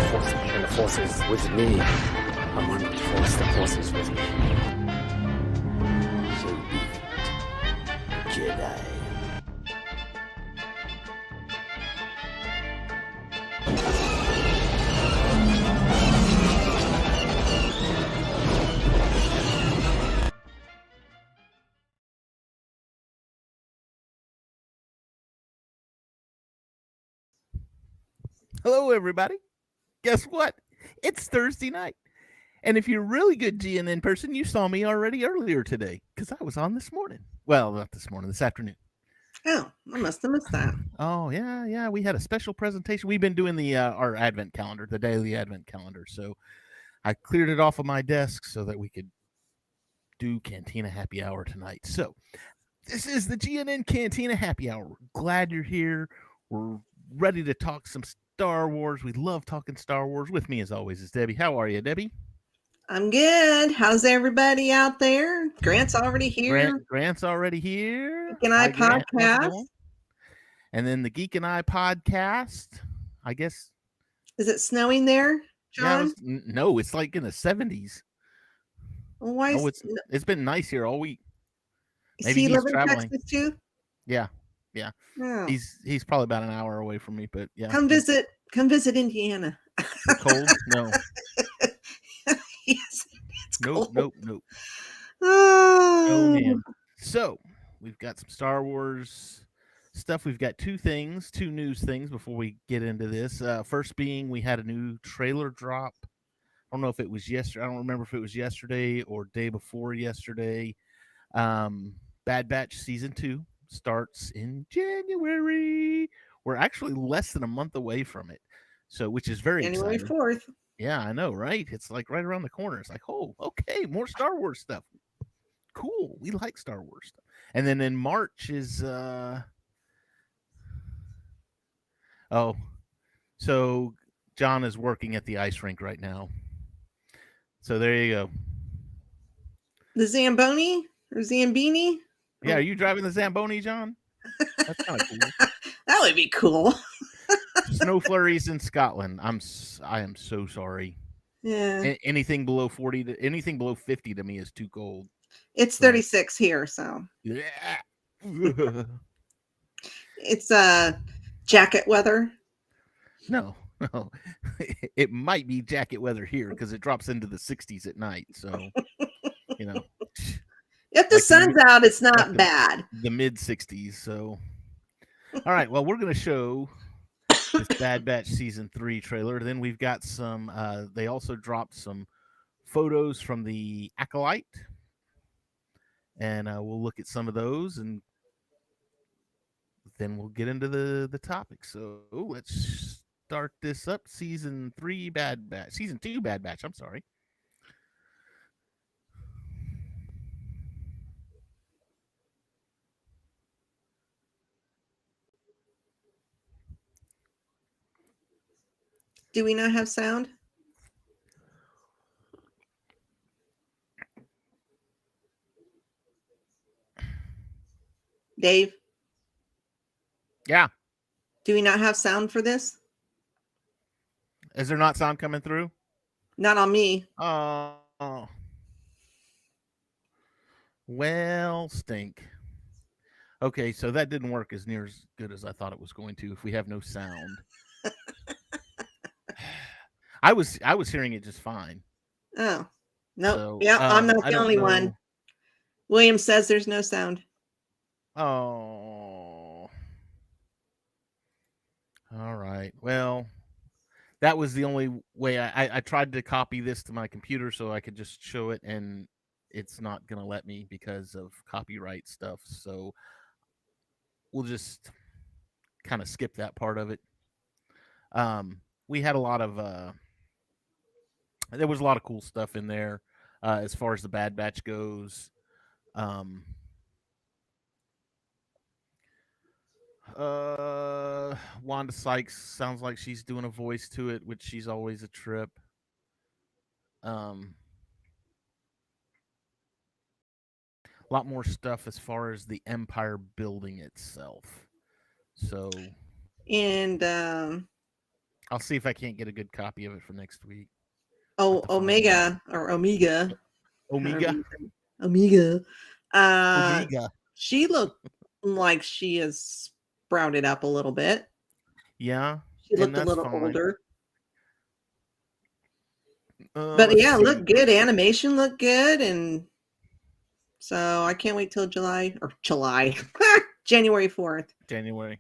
Force is with me. I'm one with the Force. The Force is with me. So be it, Jedi. Hello, everybody. Guess what? It's Thursday night. And if you're a really good GNN person, you saw me already earlier today because I was on this morning. Well, not this morning, this afternoon. Oh, I must have missed that. Oh, yeah. We had a special presentation. We've been doing the our Advent calendar, the daily Advent calendar. So I cleared it off of my desk so that we could do Cantina Happy Hour tonight. So this is the GNN Cantina Happy Hour. Glad you're here. We're ready to talk some Star Wars. We love talking Star Wars. With me, as always, is Debbie. How are you, Debbie? I'm good. How's everybody out there? Grant's already here. Grant's already here. Geek and I podcast. And then the Geek and I podcast, I guess. Is it snowing there, John? Yeah, no, it's like in the 70s. Well, why? It's been nice here all week. Maybe he's traveling. In Texas too? Yeah. Oh. He's probably about an hour away from me, but yeah. Come visit Indiana. Cold? No. Yes, it's cold. Nope. Oh man. So we've got some Star Wars stuff. We've got two news things before we get into this. First being we had a new trailer drop. I don't know if it was yesterday. I don't remember if it was yesterday or day before yesterday. Bad Batch Season 2 starts in January. We're actually less than a month away from it. So, which is very January exciting. 4th. Yeah, I know, right? It's like right around the corner. It's like, oh, okay, more Star Wars stuff. Cool. We like Star Wars stuff. And then in March is so John is working at the ice rink right now. So there you go. The Zamboni or Zambini? Yeah, are you driving the Zamboni, John? That's kind of cool. That would be cool. Snow flurries in Scotland. I am so sorry. Yeah. Anything below 40 anything below 50 to me is too cold. It's 36 here, so. Yeah. It's jacket weather. No. It might be jacket weather here because it drops into the 60s at night. So, you know. If the sun's out, it's not bad. The mid 60s. So, all right. Well, we're going to show this Bad Batch Season 3 trailer. Then we've got some, they also dropped some photos from the Acolyte. And we'll look at some of those and then we'll get into the topic. So let's start this up. Season 2 Bad Batch. I'm sorry. Do we not have sound? Dave? Yeah. Do we not have sound for this? Is there not sound coming through? Not on me. Oh. Well, stink. Okay, so that didn't work as near as good as I thought it was going to if we have no sound. I was hearing it just fine. Oh. No. Nope. Yeah, I'm not the only one. William says there's no sound. Oh. All right. Well, that was the only way I tried to copy this to my computer so I could just show it, and it's not going to let me because of copyright stuff. So we'll just kind of skip that part of it. We had a lot of there was a lot of cool stuff in there as far as the Bad Batch goes. Wanda Sykes sounds like she's doing a voice to it, which she's always a trip. A lot more stuff as far as the Empire building itself. So, and I'll see if I can't get a good copy of it for next week. Oh, Omega or Omega. Omega. Omega. Omega. She looked like she has sprouted up a little bit. Yeah. She looked a little older. But yeah, looked good. Animation looked good. And so I can't wait till January 4th. January.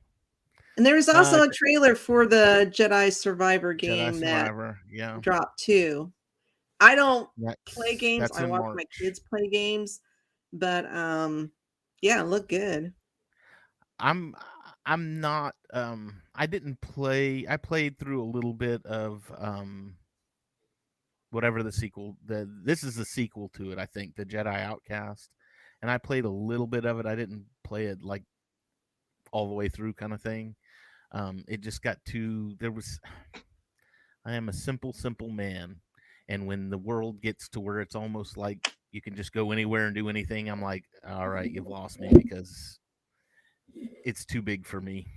And there was also a trailer for the Jedi Survivor game that dropped too. I don't play games. I watch my kids play games. But yeah, it looked good. I'm not I didn't play. I played through a little bit of whatever the sequel. This is the sequel to it, I think, the Jedi Outcast. And I played a little bit of it. I didn't play it like all the way through kind of thing. It just got too I am a simple man, and when the world gets to where it's almost like you can just go anywhere and do anything, I'm like, all right, you've lost me, because it's too big for me.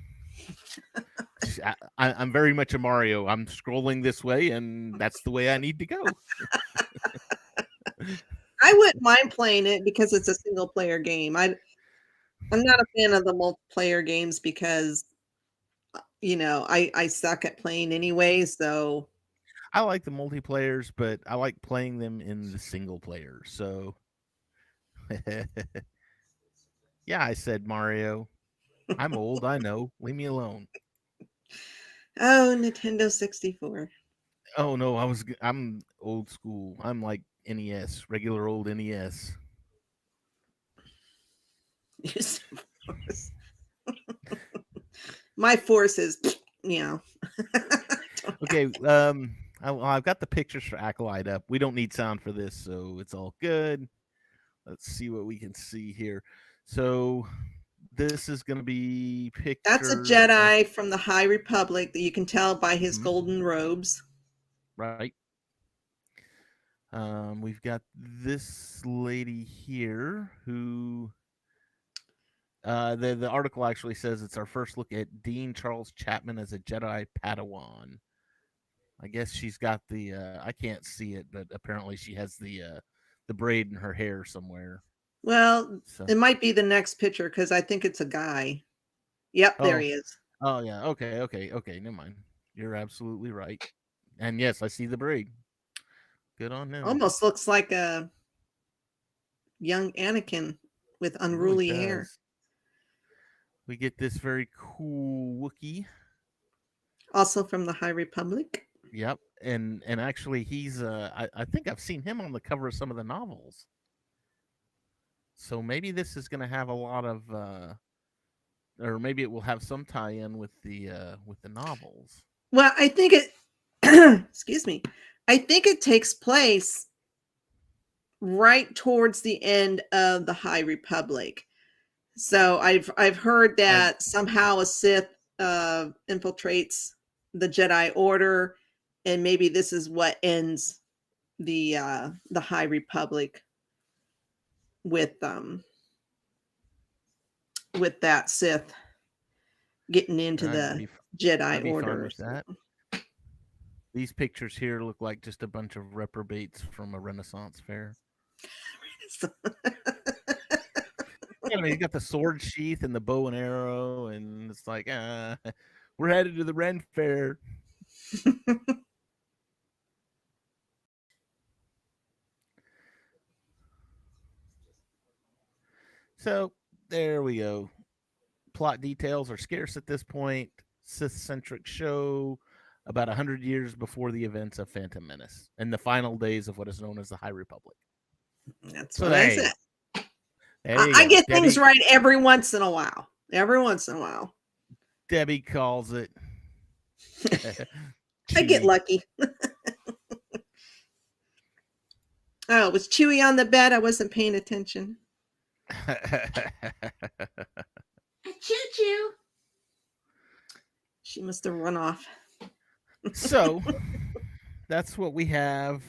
I'm very much a Mario. I'm scrolling this way, and that's the way I need to go. I wouldn't mind playing it because it's a single player game. I'm not a fan of the multiplayer games because, I suck at playing anyway. So I like the multiplayers, but I like playing them in the single player. So yeah, I said Mario. I'm old, I know. Leave me alone. Oh, Nintendo 64. Oh no, I'm old school. I'm like NES, regular old NES. My force is, Okay, I've got the pictures for Acolyte up. We don't need sound for this, so it's all good. Let's see what we can see here. So this is going to be pictures. That's a Jedi from the High Republic that you can tell by his golden robes. Right. We've got this lady here who the article actually says it's our first look at Dean Charles Chapman as a Jedi Padawan. I guess she's got the I can't see it, but apparently she has the braid in her hair somewhere. Well, it might be the next picture because I think it's a guy. Yep, there he is. Oh yeah, okay, never mind. You're absolutely right. And yes, I see the braid. Good on him. Almost looks like a young Anakin with unruly hair. We get this very cool Wookiee. Also from the High Republic. Yep, and actually he's I think I've seen him on the cover of some of the novels. So maybe this is going to have a lot of or maybe it will have some tie-in with the novels. Well, I think it excuse me. I think it takes place right towards the end of the High Republic. So I've heard that somehow a Sith infiltrates the Jedi Order, and maybe this is what ends the High Republic with that Sith getting into the Jedi Order. These pictures here look like just a bunch of reprobates from a Renaissance fair. You got the sword sheath and the bow and arrow, and it's like, we're headed to the Ren Fair. So there we go. Plot details are scarce at this point. Sith-centric show about 100 years before the events of Phantom Menace and the final days of what is known as the High Republic. That's what I said. I get things right every once in a while. Debbie calls it. I get lucky. Oh, was Chewie on the bed? I wasn't paying attention. Choo-choo. She must have run off. So that's what we have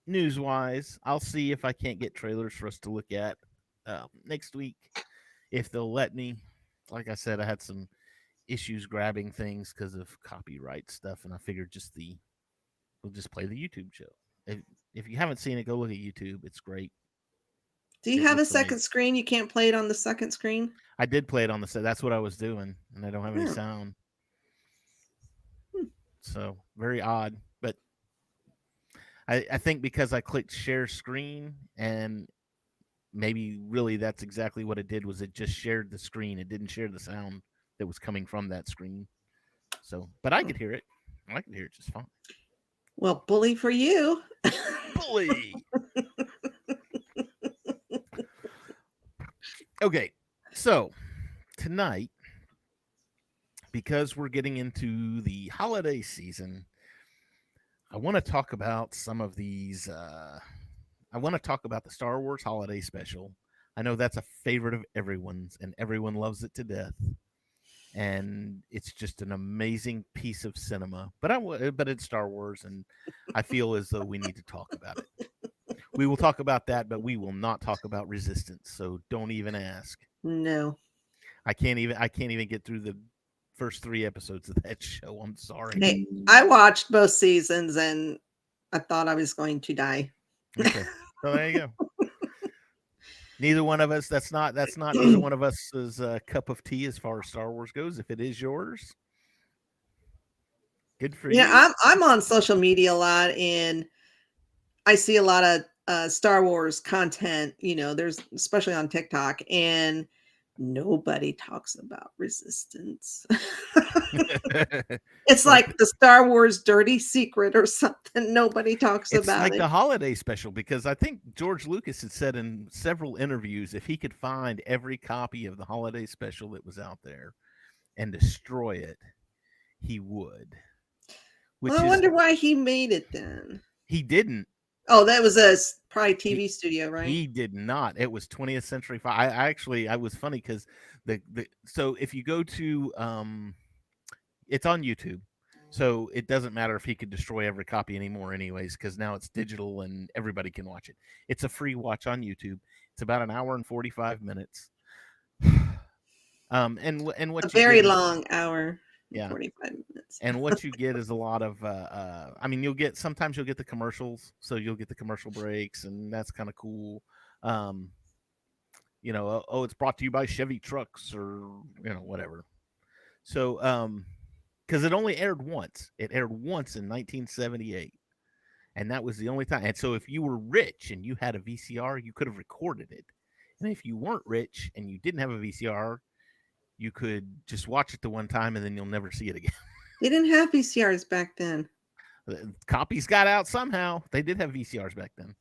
news-wise. I'll see if I can't get trailers for us to look at next week, if they'll let me. Like I said, I had some issues grabbing things because of copyright stuff, and I figured we'll just play the YouTube show. If you haven't seen it, go look at YouTube. It's great. Do you It have a looks second amazing. screen? You can't play it on the second screen? I did play it on the set. That's what I was doing, and I don't have any Oh. sound. Hmm. So very odd. But I think because I clicked share screen, and maybe really that's exactly what it did, was it just shared the screen. It didn't share the sound that was coming from that screen. So, but I could hear it. I could hear it just fine. Well, bully for you. Bully. Okay, so tonight, because we're getting into the holiday season, I want to talk about some of these. I want to talk about the Star Wars Holiday Special. I know that's a favorite of everyone's, and everyone loves it to death. And it's just an amazing piece of cinema. But it's Star Wars, and I feel as though we need to talk about it. We will talk about that, but we will not talk about Resistance. So don't even ask. No. I can't even get through the first 3 episodes of that show. I'm sorry. Hey, I watched both seasons and I thought I was going to die. Okay. So there you go. Neither one of us. That's not neither one of us's cup of tea as far as Star Wars goes. If it is yours, good for you. Yeah, I'm on social media a lot, and I see a lot of Star Wars content. There's especially on TikTok, and nobody talks about Resistance. It's like the Star Wars dirty secret or something. Nobody talks It's about like it. the holiday special, because I think George Lucas had said in several interviews if he could find every copy of the holiday special that was out there and destroy it, he would. Well, I wonder why he made it then. He didn't. Oh, that was probably TV studio, right? He did not. It was 20th Century Fox. I was funny because so if you go to it's on YouTube. So it doesn't matter if he could destroy every copy anymore anyways, because now it's digital and everybody can watch it. It's a free watch on YouTube. It's about an hour and 45 minutes. And what A you very get is, long hour. yeah, 45 minutes. and what you get is a lot of I mean, sometimes you'll get the commercials, so you'll get the commercial breaks, and that's kind of cool. It's brought to you by Chevy Trucks, or whatever. So because it only aired once. It aired once in 1978, and that was the only time. And so if you were rich and you had a VCR, you could have recorded it. And if you weren't rich and you didn't have a VCR, you could just watch it the one time and then you'll never see it again. They didn't have VCRs back then. Copies got out somehow. They did have VCRs back then.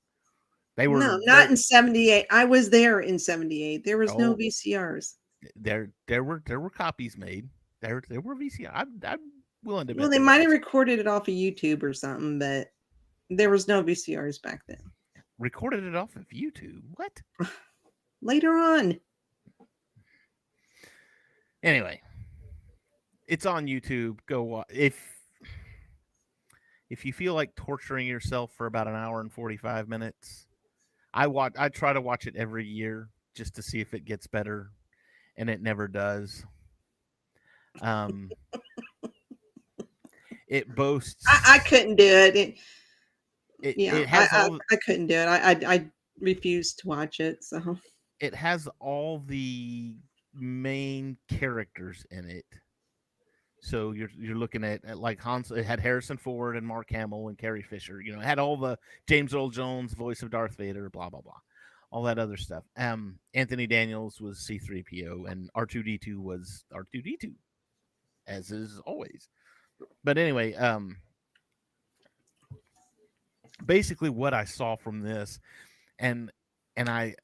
No, not in 78. I was there in 78. There was no VCRs. There were copies made. There were VCRs. I'm willing to bet. Well, they might have recorded it off of YouTube or something, but there was no VCRs back then. Recorded it off of YouTube? What? Later on. Anyway, it's on YouTube. Go watch. If you feel like torturing yourself for about an hour and 45 minutes, I try to watch it every year just to see if it gets better, and it never does. It boasts. I couldn't do it. I couldn't do it. I refused to watch it. So it has all the main characters in it. So you're looking at like Hans. It had Harrison Ford and Mark Hamill and Carrie Fisher. It had all the James Earl Jones voice of Darth Vader, blah blah blah, all that other stuff. Anthony Daniels was C-3PO, and R2-D2 was R2-D2, as is always. But anyway, basically what I saw from this, and I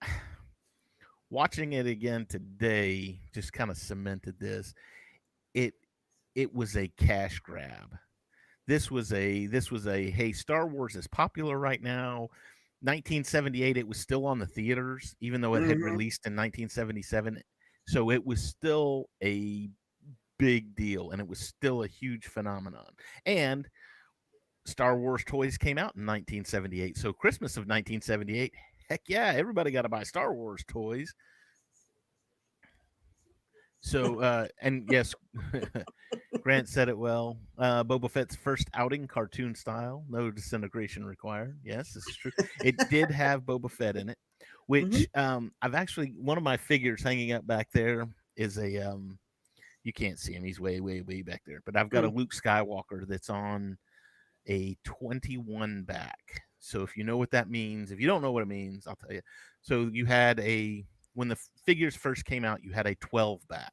watching it again today just kind of cemented this. It was a cash grab. This was a hey, Star Wars is popular right now. 1978, it was still on the theaters, even though it had released in 1977. So it was still a big deal, and it was still a huge phenomenon. And Star Wars toys came out in 1978. So Christmas of 1978, heck yeah, everybody got to buy Star Wars toys. So, and yes, Grant said it well. Boba Fett's first outing, cartoon style, no disintegration required. Yes, this is true. It did have Boba Fett in it, Mhm. which I've actually one of my figures hanging up back there is a you can't see him; he's way, way, way back there. But I've got a Mm. Luke Skywalker that's on a 21 back. So if you know what that means, if you don't know what it means, I'll tell you. So you had when the figures first came out, you had a 12 back.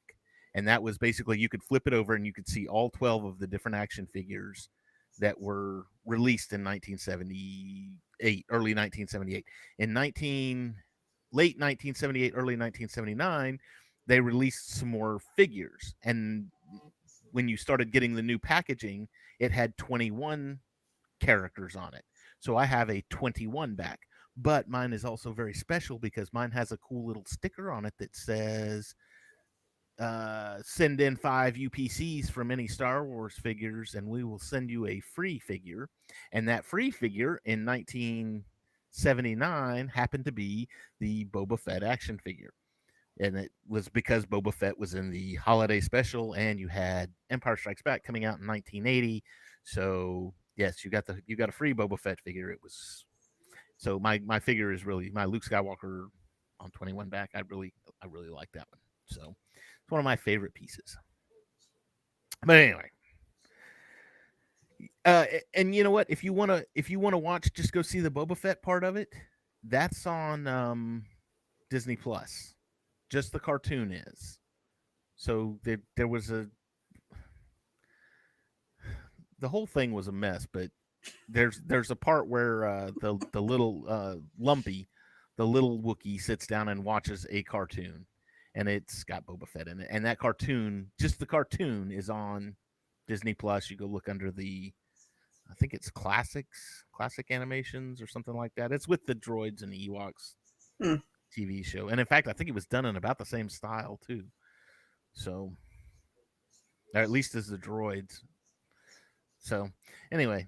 And that was basically you could flip it over and you could see all 12 of the different action figures that were released in 1978, early 1978. In late 1978, early 1979, they released some more figures. And when you started getting the new packaging, it had 21 characters on it. So I have a 21 back. But mine is also very special because mine has a cool little sticker on it that says send in 5 UPCs from any Star Wars figures and we will send you a free figure. And that free figure in 1979 happened to be the Boba Fett action figure. And it was because Boba Fett was in the holiday special and you had Empire Strikes Back coming out in 1980. So yes, you got a free Boba Fett figure. It was so my figure is really my Luke Skywalker on 21 back. I really like that one. So it's one of my favorite pieces. But anyway, and you know what? If you wanna watch, just go see the Boba Fett part of it. That's on Disney Plus. Just the cartoon is. So there was the whole thing was a mess, but there's a part where the little Lumpy, the little Wookiee sits down and watches a cartoon, and it's got Boba Fett in it. And that cartoon, just the cartoon, is on Disney Plus. You go look under I think it's classic animations or something like that. It's with the droids and the Ewoks Mm. TV show, and in fact, I think it was done in about the same style too. So, or at least as the droids. So, anyway,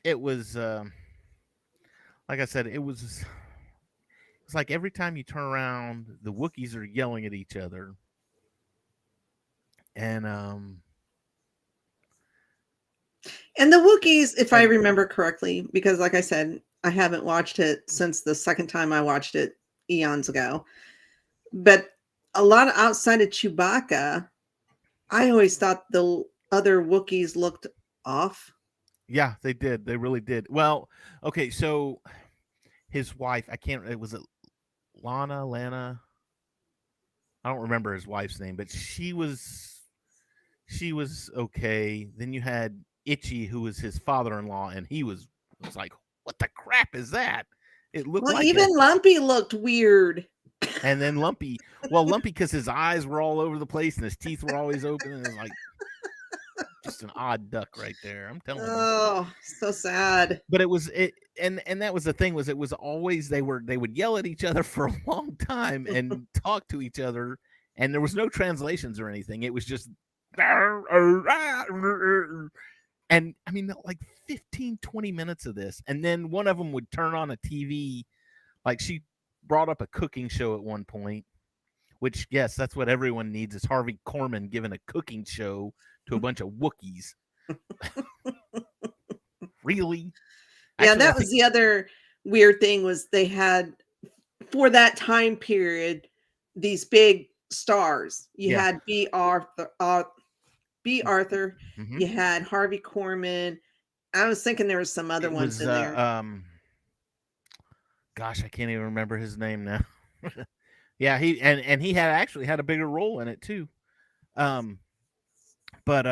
it was like I said, it's like every time you turn around, the Wookiees are yelling at each other, and And the Wookiees, if I and remember correctly, because like I said, I haven't watched it since the second time I watched it eons ago. But a lot of outside of Chewbacca, I always thought the other Wookiees looked off. yeah, they did, they really did. Well, okay, so his wife, I can't. It was it Lana. I don't remember his wife's name, but she was okay. Then you had Itchy, who was his father-in-law, and he was like, "What the crap is that?" It looked Well, like even Lumpy looked weird. and then Lumpy, because his eyes were all over the place and his teeth were always open, and it's like just an odd duck right there. I'm telling you. Oh, so sad. But it was it, and that was the thing was it was always they would yell at each other for a long time and talk to each other, and there was no translations or anything. It was just and I mean like 15 20 minutes of this, and then one of them would turn on a TV. Like she brought up a cooking show at one point, which yes, that's what everyone needs is Harvey Korman giving a cooking show to a bunch of Wookiees. Really? Yeah, Actually, that was the other weird thing was they had for that time period these big stars. You had B. Arthur, Mhm. you had Harvey Korman. I was thinking there was some other It ones was in there. gosh, I can't even remember his name now. Yeah, he had actually had a bigger role in it too. But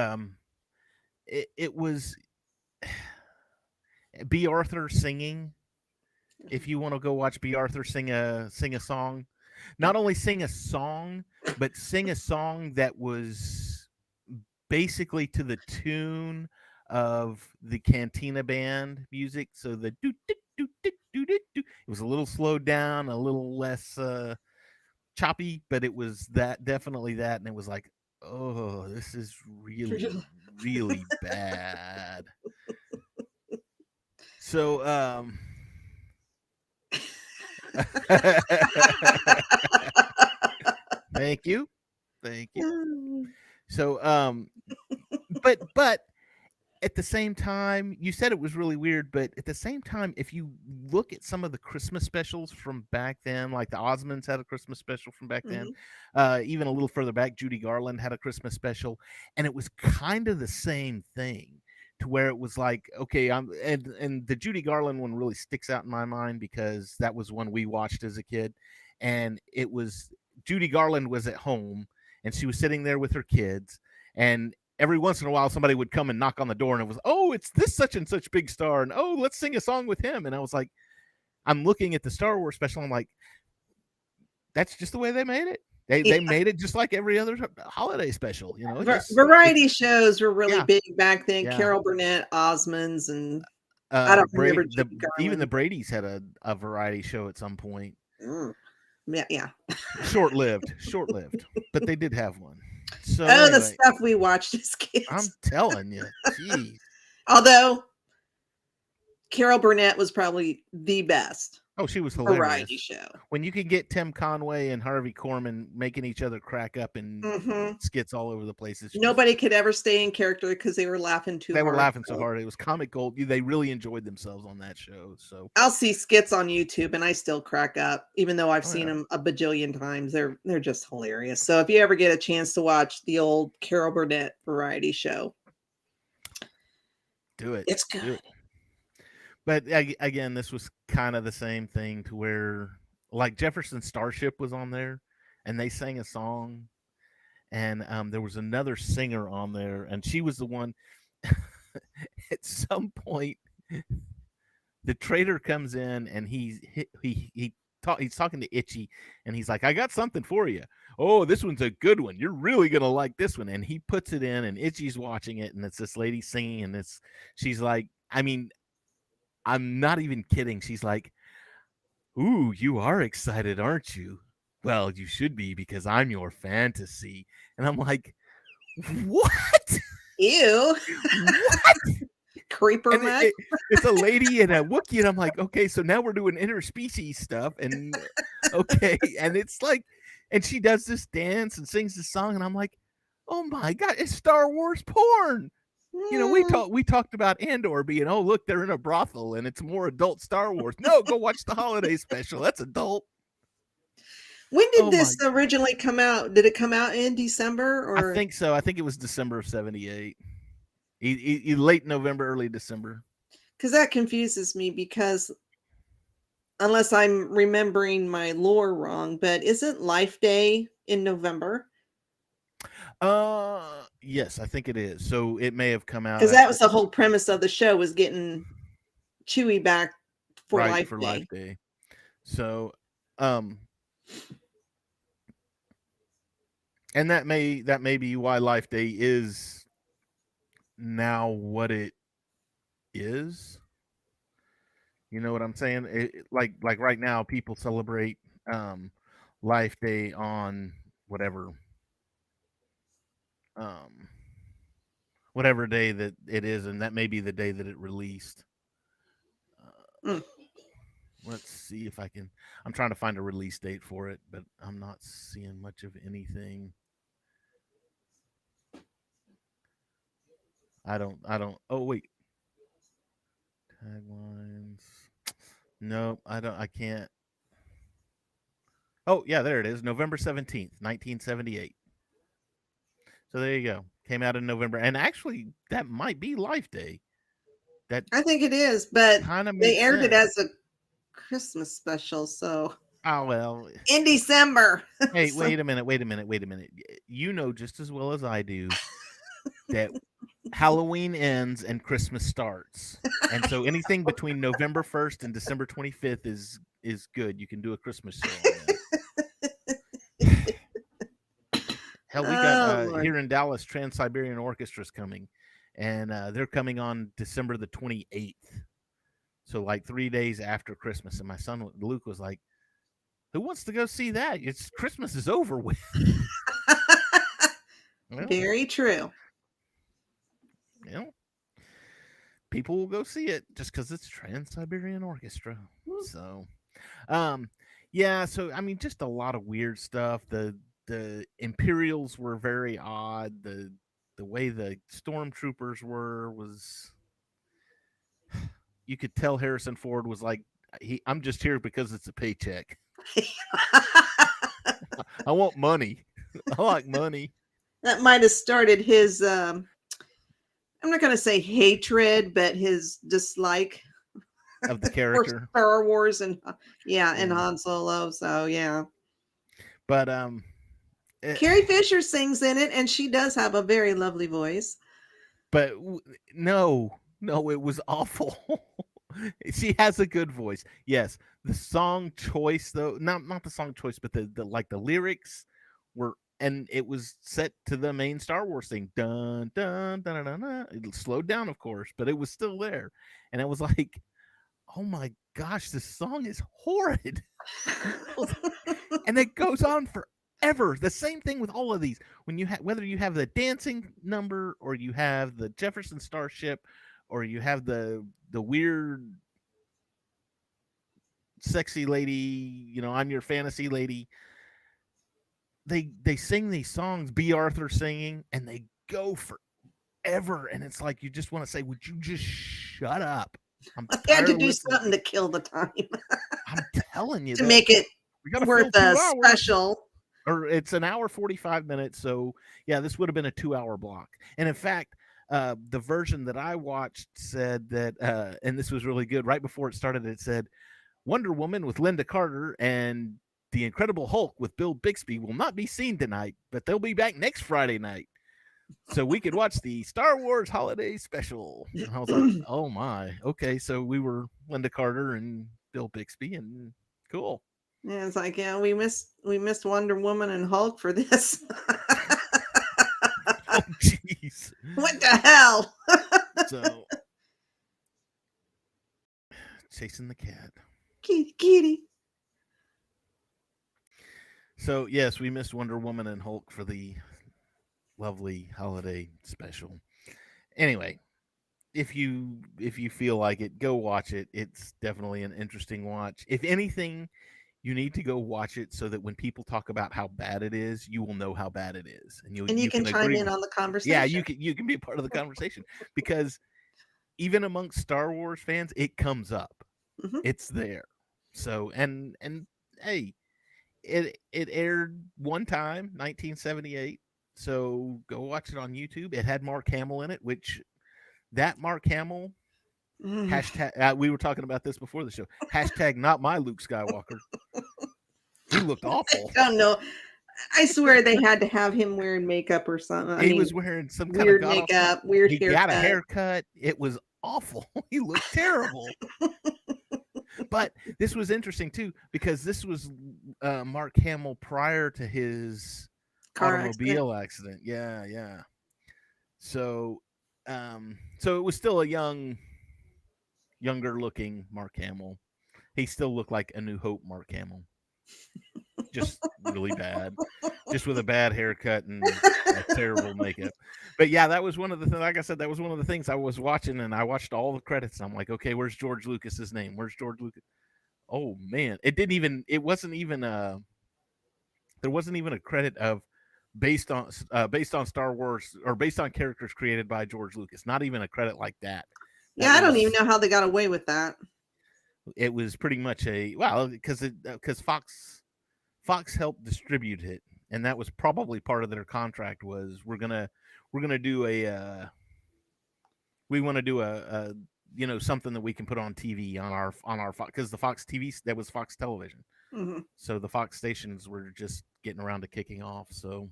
it was B. Arthur singing. If you want to go watch B. Arthur sing a song, not only sing a song, but sing a song that was basically to the tune of the Cantina band music. So the do do do do do do do. It was a little slowed down, a little less choppy, but it was definitely that, and it was like, oh, this is really really bad. So thank you. Thank you. So, but at the same time, you said it was really weird, but at the same time, if you look at some of the Christmas specials from back then, like the Osmonds had a Christmas special from back then, even a little further back, Judy Garland had a Christmas special, and it was kind of the same thing. To where it was like, okay, and the Judy Garland one really sticks out in my mind because that was one we watched as a kid, and it was Judy Garland was at home and she was sitting there with her kids, and every once in a while somebody would come and knock on the door, and it was, oh, it's this such and such big star, and oh, let's sing a song with him. And I was like, I'm looking at the Star Wars special, I'm like, that's just the way they made it. They made it just like every other holiday special, you know. Variety shows were really big back then. Yeah. Carol Burnett, Osmonds, and I don't remember even the Bradys had a variety show at some point. Yeah. Short-lived, but they did have one. So anyway, the stuff we watched as kids. I'm telling you, geez. Although Carol Burnett was probably the best. Oh, she was hilarious. Variety show. When you could get Tim Conway and Harvey Korman making each other crack up in skits all over the place. Nobody could ever stay in character because they were laughing too hard. They were laughing so hard. It was comic gold. They really enjoyed themselves on that show. So I'll see skits on YouTube and I still crack up, even though I've seen them a bajillion times. They're just hilarious. So if you ever get a chance to watch the old Carol Burnett variety show, do it. It's good. But again, this was kind of the same thing to where, like, Jefferson Starship was on there, and they sang a song, and there was another singer on there, and she was the one. At some point, the trader comes in, and he's talking to Itchy, and he's like, "I got something for you. Oh, this one's a good one. You're really gonna like this one." And he puts it in, and Itchy's watching it, and it's this lady singing, and she's like, I mean, I'm not even kidding. She's like, "Ooh, you are excited, aren't you? Well, you should be because I'm your fantasy." And I'm like, what? Ew. What? Creeper Mac. It's a lady and a Wookiee, and I'm like, okay, so now we're doing interspecies stuff, and okay, and it's like, and she does this dance and sings this song, and I'm like, oh my God, it's Star Wars porn. You know, we talked about Andor being, oh, look, they're in a brothel and it's more adult Star Wars. No, go watch the holiday special. That's adult. When did this originally come out? Did it come out in December? Or? I think so. I think it was December of 78. Late November, early December. Because that confuses me because unless I'm remembering my lore wrong, but isn't Life Day in November? Yes, I think it is. So it may have come out because that was the whole premise of the show, was getting Chewie back for Life Day. So, and that may be why Life Day is now what it is. You know what I'm saying? Like right now, people celebrate Life Day on whatever day that it is, and that may be the day that it released. Let's see if I can. I'm trying to find a release date for it, but I'm not seeing much of anything. I don't. Oh wait. Taglines. No, I don't. I can't. Oh yeah, there it is. November 17th, 1978. So there you go. Came out in November, and actually, that might be Life Day. I think it is, but they aired it as a Christmas special. So well, in December. Hey, wait a minute. You know just as well as I do that Halloween ends and Christmas starts, and so anything between November 1st and December 25th is good. You can do a Christmas show on that. Hell, we got here in Dallas, Trans-Siberian Orchestra's coming, and they're coming on December the 28th. So like 3 days after Christmas. And my son Luke was like, "Who wants to go see that? It's Christmas is over with." Well, very true. You know, people will go see it just because it's Trans-Siberian Orchestra. So, yeah. So I mean, just a lot of weird stuff. The the Imperials were very odd. The way the stormtroopers was, you could tell Harrison Ford was like, I'm just here because it's a paycheck. I want money. I like money. That might have started his I'm not going to say hatred, but his dislike Of the for character. Star Wars and and Yeah. Han Solo. So yeah. But Carrie Fisher sings in it, and she does have a very lovely voice. But no, it was awful. She has a good voice. Yes, the song choice though, not the song choice, but the like the lyrics were, and it was set to the main Star Wars thing. Dun dun dun dun dun. It slowed down, of course, but it was still there, and it was like, oh my gosh, this song is horrid. And it goes on forever. The same thing with all of these. When you whether you have the dancing number, or you have the Jefferson Starship, or you have the weird sexy lady, I'm your fantasy lady. They sing these songs, B. Arthur singing, and they go forever. And it's like you just want to say, would you just shut up? I'm I had to tired of do listening. something to kill the time I'm telling you to that make it we gotta worth fill a 2 hours. special. Or it's an hour 45 minutes. So yeah, this would have been a 2-hour block. And in fact, the version that I watched said that, and this was really good. Right before it started, it said Wonder Woman with Linda Carter and the Incredible Hulk with Bill Bixby will not be seen tonight, but they'll be back next Friday night. So we could watch the Star Wars holiday special. And I was like, oh my, okay. So we were Linda Carter and Bill Bixby, and cool. Yeah, it's like, yeah, we missed Wonder Woman and Hulk for this. Oh jeez. What the hell? So chasing the cat. Kitty. So yes, we missed Wonder Woman and Hulk for the lovely holiday special. Anyway, if you feel like it, go watch it. It's definitely an interesting watch. If anything, you need to go watch it so that when people talk about how bad it is, you will know how bad it is, and you can chime agree in on the conversation. Yeah, you can be a part of the conversation, because even amongst Star Wars fans, it comes up. Mm-hmm. It's there. So and hey, it aired one time, 1978. So go watch it on YouTube. It had Mark Hamill in it, which that Mark Hamill hashtag. We were talking about this before the show. Hashtag not my Luke Skywalker. He looked awful. I don't know. I swear they had to have him wearing makeup or something. He was wearing some kind weird of makeup, weird haircut. He got a haircut. It was awful. He looked terrible. But this was interesting too, because this was Mark Hamill prior to his automobile accident. Yeah. So, so it was still a younger looking Mark Hamill. He still looked like A New Hope Mark Hamill. Just really bad, just with a bad haircut and a terrible makeup. But yeah, that was one of the things. Like I said, that was one of the things I was watching, and I watched all the credits. And I'm like, okay, where's George Lucas's name? Where's George Lucas? Oh man, there wasn't even a credit of based on Star Wars, or based on characters created by George Lucas. Not even a credit like that. Yeah, I don't even know how they got away with that. It was pretty much because Fox helped distribute it, and that was probably part of their contract. Was we want to do a something that we can put on TV on our Fox, because the Fox TV, that was Fox Television. Mm-hmm. So the Fox stations were just getting around to kicking off. So,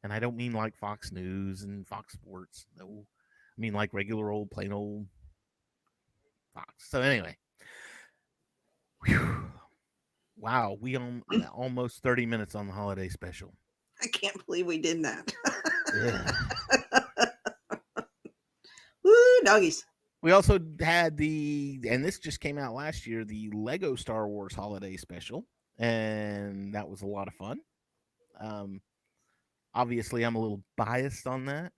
and I don't mean like Fox News and Fox Sports. No, I mean like regular old, plain old Fox. So anyway, whew. Wow, we almost 30 minutes on the holiday special. I can't believe we did that. Yeah. Woo, doggies. We also had and this just came out last year, the Lego Star Wars holiday special, and that was a lot of fun. Obviously, I'm a little biased on that.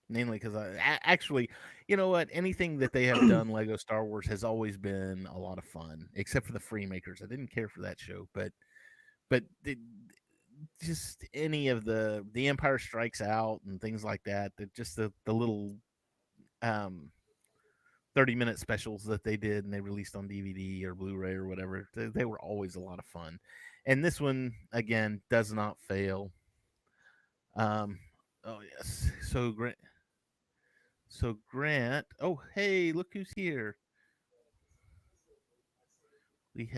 Mainly because actually, you know what? Anything that they have done, Lego Star Wars, has always been a lot of fun, except for the Freemakers. I didn't care for that show, but but just any of the Empire Strikes Out and things like that. Just the little 30-minute specials that they did and they released on DVD or Blu-ray or whatever. They were always a lot of fun. And this one again does not fail. Oh yes. So Grant. Oh hey, look who's here. He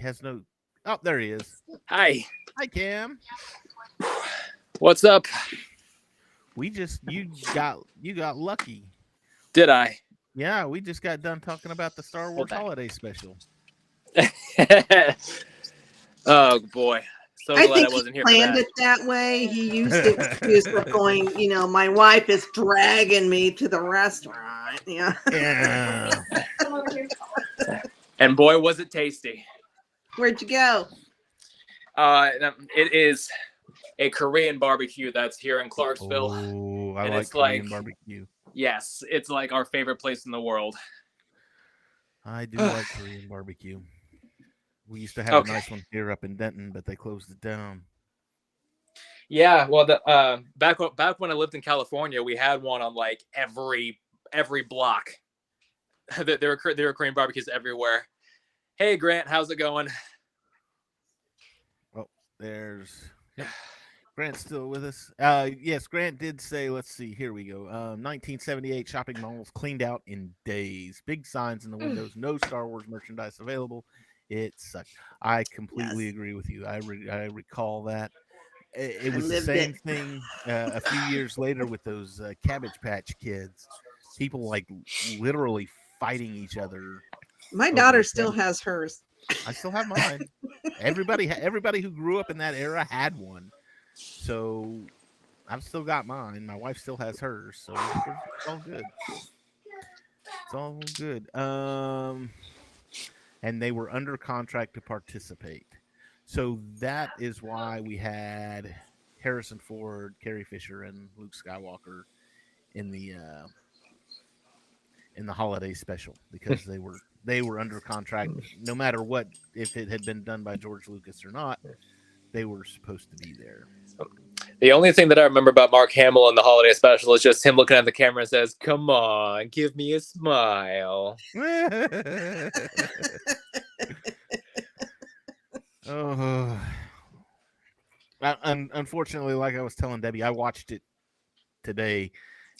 has no. Oh, there he is. Hi. Hi, Cam. What's up? You got lucky. Did I? Yeah, we just got done talking about the Star Wars holiday special. Oh boy. So I glad think I wasn't he here planned for it that way. He used the excuse of going, my wife is dragging me to the restaurant. Yeah. Yeah. that. And boy, was it tasty. Where'd you go? It is a Korean barbecue that's here in Clarksville. Oh, I And like it's Korean like- barbecue. Yes, it's like our favorite place in the world. I do like Korean barbecue. We used to have a nice one here up in Denton, but they closed it down. Yeah, well, back when I lived in California, we had one on like every block. There were Korean barbecues everywhere. Hey, Grant, how's it going? Oh, there's Grant's still with us. Yes, Grant did say, let's see, here we go. 1978 shopping malls cleaned out in days. Big signs in the windows, no Star Wars merchandise available. It sucked. I completely agree with you. I recall that. It was the same thing a few years later with those Cabbage Patch Kids. People like literally fighting each other. My daughter still has hers. I still have mine. Everybody who grew up in that era had one. So I've still got mine. My wife still has hers. So it's all good. It's all good. And they were under contract to participate. So that is why we had Harrison Ford, Carrie Fisher, and Luke Skywalker in the holiday special, because they were under contract no matter what, if it had been done by George Lucas or not. They were supposed to be there. The only thing that I remember about Mark Hamill in the holiday special is just him looking at the camera and says, "Come on, give me a smile." Oh, unfortunately, like I was telling Debbie, I watched it today,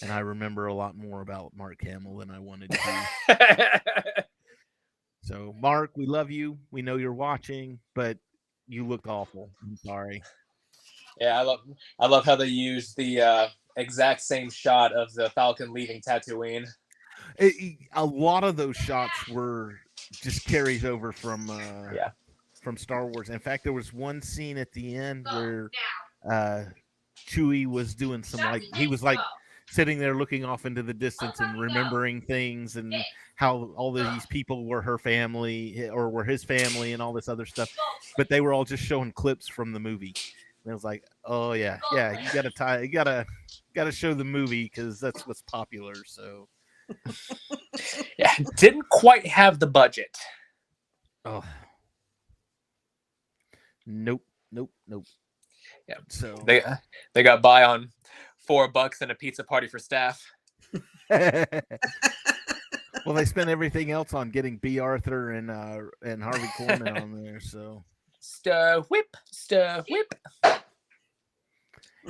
and I remember a lot more about Mark Hamill than I wanted to. So, Mark, we love you. We know you're watching, but you looked awful. I'm sorry. Yeah, I love how they used the exact same shot of the Falcon leaving Tatooine. A lot of those shots were just carries over from Star Wars. In fact, there was one scene at the end where Chewie was doing he was sitting there looking off into the distance and remembering things, and how all these people were her family or were his family and all this other stuff, but they were all just showing clips from the movie. And I was like, oh yeah, you gotta show the movie because that's what's popular. So yeah, didn't quite have the budget. Oh, nope. Yeah, so they got by on $4 and a pizza party for staff. Well, they spent everything else on getting B. Arthur and Harvey Korman on there. So stir whip.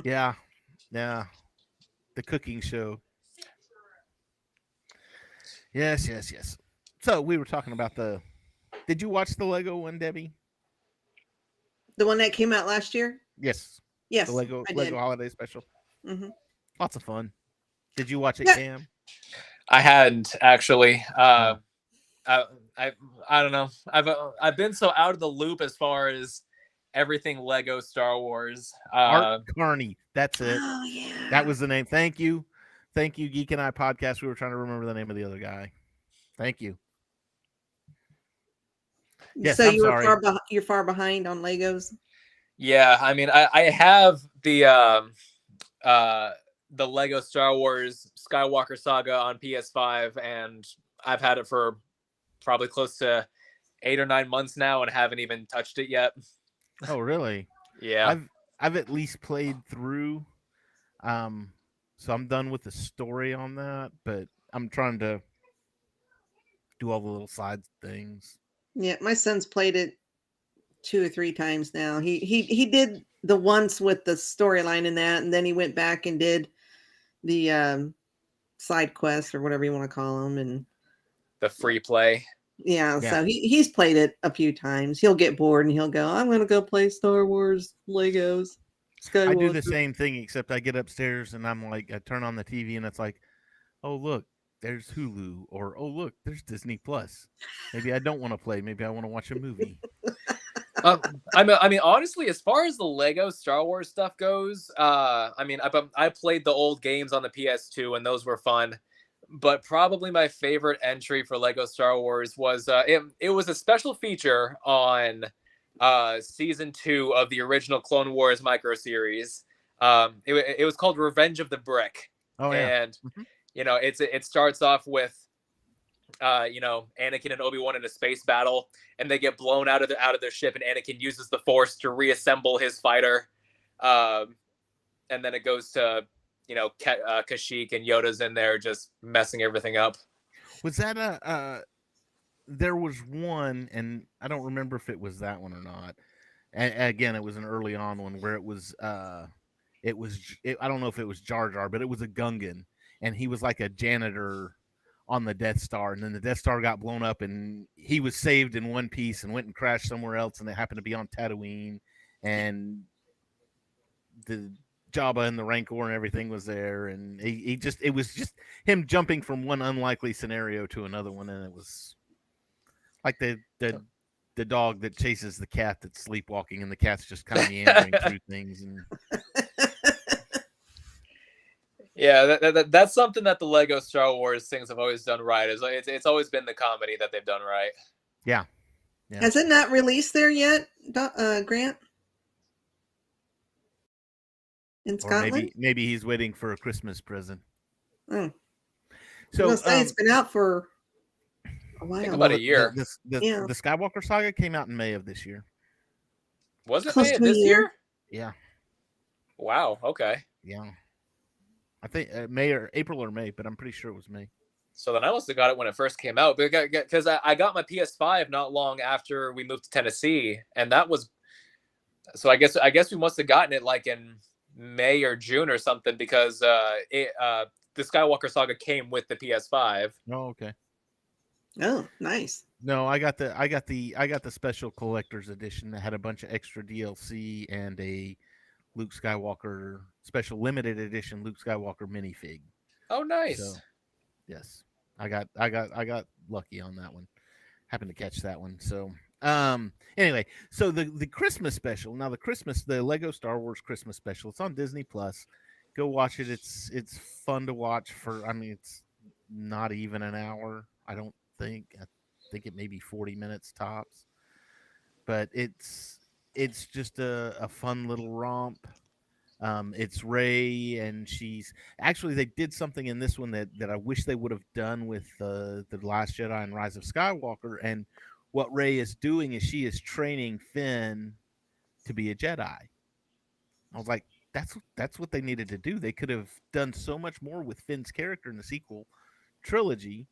Yeah, the cooking show. Yes. So we were talking about Did you watch the Lego one, Debbie? The one that came out last year? Yes. Yes, The Lego holiday special. Mm-hmm. Lots of fun. Did you watch it, Cam? I hadn't actually. I don't know. I've been so out of the loop as far as everything Lego Star Wars. Art Carney. That's it. Oh yeah. That was the name. Thank you, Geek and I podcast. We were trying to remember the name of the other guy. Thank you. Yes, so you're far behind on Legos. Yeah, I mean, I have the Lego Star Wars Skywalker Saga on PS5, and I've had it for probably close to 8 or 9 months now and haven't even touched it yet. Oh, really? Yeah. I've at least played through. So I'm done with the story on that, but I'm trying to do all the little side things. Yeah, my son's played it 2 or 3 times now. He did the once with the storyline in that, and then he went back and did the side quests or whatever you want to call them, and The free play. yeah, Yeah. so he's played it a few times. He'll get bored and he'll go, "I'm gonna go play Star Wars Legos I do the Skywalker." same thing, except I get upstairs and I'm like, I turn on the TV and it's like, oh look, there's Hulu, or oh look, there's Disney Plus. Maybe I don't want to play. Maybe I want to watch a movie. I mean, honestly, as far as the Lego Star Wars stuff goes, I mean, I played the old games on the PS2, and those were fun. But probably my favorite entry for Lego Star Wars was it was a special feature on season 2 of the original Clone Wars micro series. It was called Revenge of the Brick, Oh yeah. and Mhm. it starts off with Anakin and Obi-Wan in a space battle, and they get blown out of their ship, and Anakin uses the Force to reassemble his fighter, and then it goes to Kashyyyk, and Yoda's in there just messing everything up. Was that there was one, and I don't remember if it was that one or not. Again, it was an early on one where I don't know if it was Jar Jar, but it was a Gungan, and he was like a janitor on the Death Star, and then the Death Star got blown up, and he was saved in one piece and went and crashed somewhere else, and they happened to be on Tatooine, and the Jabba and the Rancor and everything was there, and it was just him jumping from one unlikely scenario to another one, and it was like the dog that chases the cat that's sleepwalking, and the cat's just kind of meandering through things. And Yeah, that's something that the Lego Star Wars things have always done right. It's always been the comedy that they've done right. yeah. Has it not released there yet, Grant? In Or Scotland? maybe he's waiting for a Christmas present. Oh. So It's been out for a while. I think about a year. The Skywalker saga came out in May of this year. Was it Close May to a this year. year? Yeah. Wow. Okay. Yeah. I think May or April or May, but I'm pretty sure it was May. So then I must have got it when it first came out, because I got my PS5 not long after we moved to Tennessee, and that was so. I guess we must have gotten it like in May or June or something, because the Skywalker saga came with the PS5. Oh, okay. Oh, nice. No, I got the special collector's edition that had a bunch of extra DLC and a Luke Skywalker special limited edition Luke Skywalker minifig. Oh, nice. So, yes, I got lucky on that one. Happened to catch that one. So, anyway, so the Christmas special. Now the Lego Star Wars Christmas special. It's on Disney Plus. Go watch it. It's fun to watch it's not even an hour. I don't think. I think it may be 40 minutes tops. But it's just a fun little romp. It's Rey, and she's actually they did something in this one that I wish they would have done with the Last Jedi and Rise of Skywalker. And what Rey is doing is she is training Finn to be a Jedi. I was like, that's what they needed to do. They could have done so much more with Finn's character in the sequel trilogy,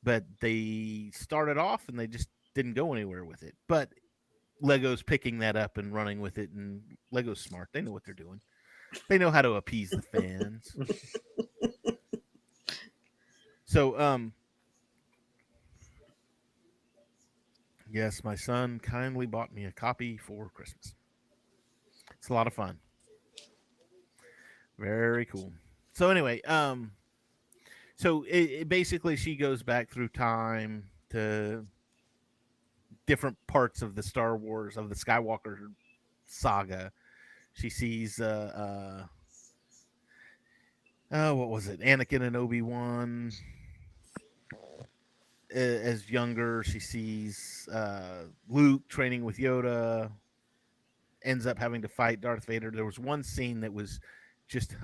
but they started off and they just didn't go anywhere with it. But Lego's picking that up and running with it, and Lego's smart. They know what they're doing. They know how to appease the fans. So, yes, my son kindly bought me a copy for Christmas. It's a lot of fun. Very cool. So anyway, so it basically she goes back through time to different parts of the Star Wars of the Skywalker saga. She sees what was it? Anakin and Obi-Wan as younger. She sees Luke training with Yoda. Ends up having to fight Darth Vader. There was one scene that was just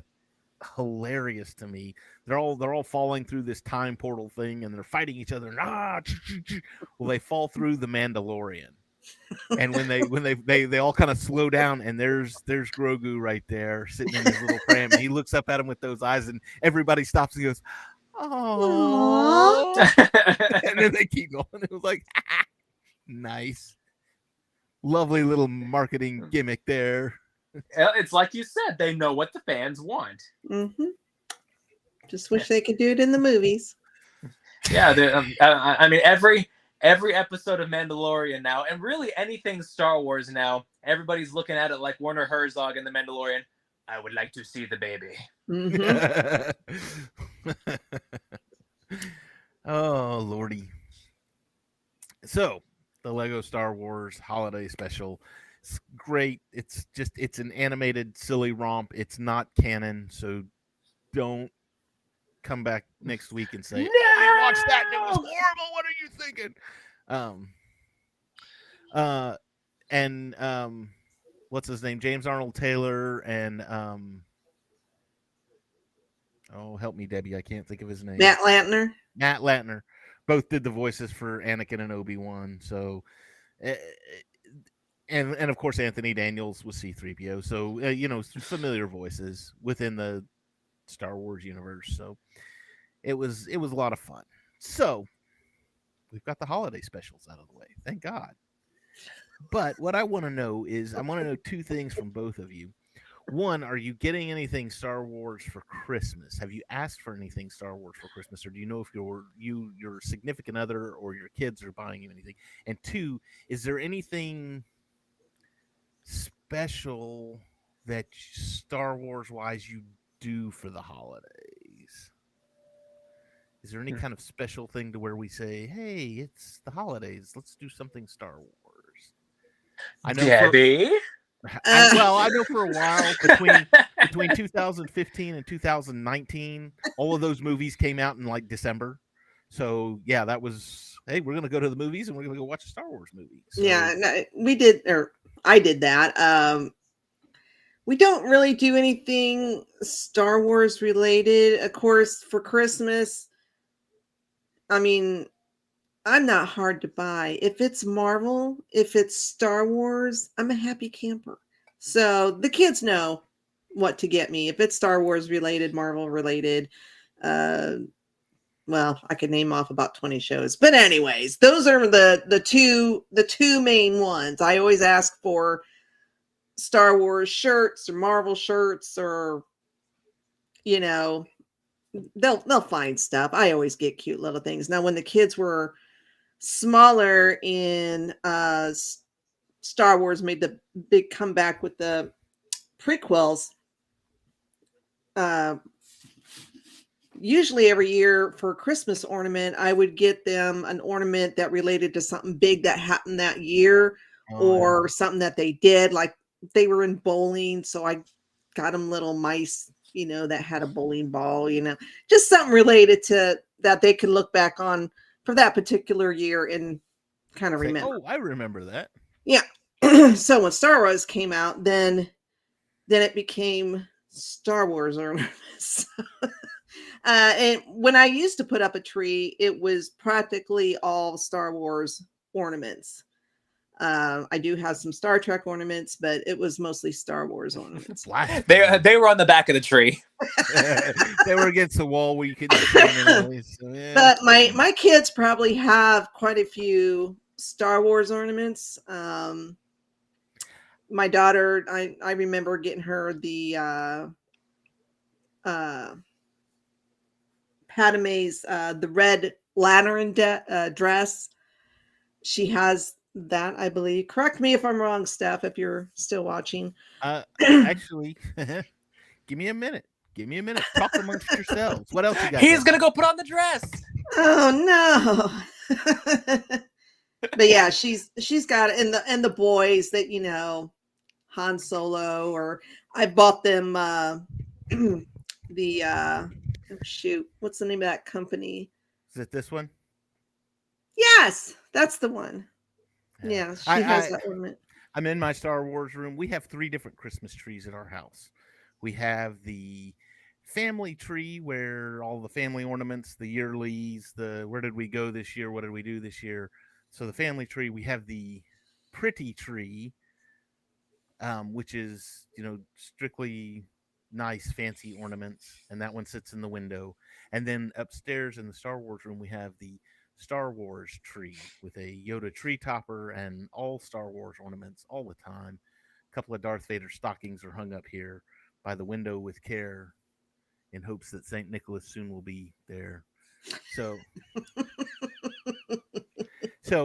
hilarious to me. They're all falling through this time portal thing, and they're fighting each other. Well, they fall through the Mandalorian. And when they all kind of slow down, and there's Grogu right there sitting in his little pram, and he looks up at him with those eyes, and everybody stops and goes, "Oh!" And then they keep going. It was like, nice, lovely little marketing gimmick there. It's like you said, they know what the fans want. Mm-hmm. Just wish they could do it in the movies. Yeah, I mean, every episode of Mandalorian now, and really anything Star Wars now, everybody's looking at it like Werner Herzog in The Mandalorian. I would like to see the baby. Mm-hmm. Oh Lordy. So the Lego Star Wars holiday special, it's great. It's an animated silly romp. It's not canon, so don't come back next week and say, No! "We watched that and it was horrible. What are you thinking?" And what's his name? James Arnold Taylor and oh, help me, Debbie. I can't think of his name. Matt Lantner. Matt Lantner both did the voices for Anakin and Obi-Wan. So, and of course Anthony Daniels was C-3PO. So familiar voices within the Star Wars universe. So it was a lot of fun. So we've got the holiday specials out of the way. Thank God. But what I want to know is, I want to know two things from both of you. One, are you getting anything Star Wars for Christmas? Have you asked for anything Star Wars for Christmas, or do you know if your significant other or your kids are buying you anything? And two, is there anything special that Star Wars wise you do for the holidays? Is there any kind of special thing to where we say, "Hey, it's the holidays, let's do something Star Wars"? I know Debbie? I know for a while between 2015 and 2019, all of those movies came out in like December. So yeah, that was, hey, we're gonna go to the movies and we're gonna go watch a Star Wars movie. So, Yeah, no, we did, or I did that. We don't really do anything Star Wars related. Of course, for Christmas, I mean, I'm not hard to buy. If it's Marvel, if it's Star Wars, I'm a happy camper. So the kids know what to get me. If it's Star Wars related, Marvel related, well, I could name off about 20 shows. But anyways, those are the two main ones. I always ask for Star Wars shirts or Marvel shirts, or they'll find stuff. I always get cute little things. Now, when the kids were smaller in Star Wars made the big comeback with the prequels, usually every year for a Christmas ornament, I would get them an ornament that related to something big that happened that year, or something that they did. Like they were in bowling, so I got them little mice, that had a bowling ball, just something related to that they could look back on for that particular year and kind of remember. Oh, I remember that. Yeah. So when Star Wars came out, then it became Star Wars ornaments. And when I used to put up a tree, it was practically all Star Wars ornaments. I do have some Star Trek ornaments, but it was mostly Star Wars ornaments. They were on the back of the tree. They were against the wall where you could see them. So, yeah. But my kids probably have quite a few Star Wars ornaments. My daughter, I remember getting her the Padme's the red lantern dress. She has that, I believe. Correct me if I'm wrong, Steph, if you're still watching. Actually, give me a minute. Talk amongst yourselves. What else you got? He's gonna go put on the dress. Oh no. But yeah, she's got it, and the boys that Han Solo, or I bought them the shoot, what's the name of that company? Is it this one? Yes, that's the one. Yeah, she has that ornament. I'm in my Star Wars room. We have 3 different Christmas trees at our house. We have the family tree where all the family ornaments, the yearlies, the where did we go this year, what did we do this year. So the family tree, we have the pretty tree, which is, strictly nice, fancy ornaments, and that one sits in the window. And then upstairs in the Star Wars room, we have the Star Wars tree with a Yoda tree topper and all Star Wars ornaments all the time. A couple of Darth Vader stockings are hung up here by the window with care in hopes that St. Nicholas soon will be there. So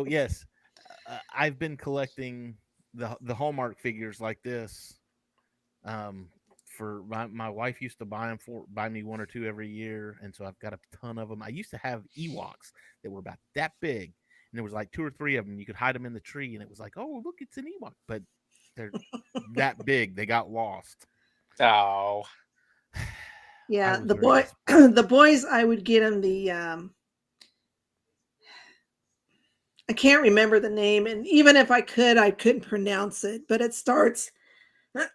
yes, I've been collecting the Hallmark figures like this. For my wife used to buy me one or two every year, and so I've got a ton of them. I used to have Ewoks that were about that big, and there was like two or three of them. You could hide them in the tree, and it was like, oh, look, it's an Ewok, but they're that big. They got lost. Oh, yeah. The boys, I would get them the. I can't remember the name, and even if I could, I couldn't pronounce it. But it starts.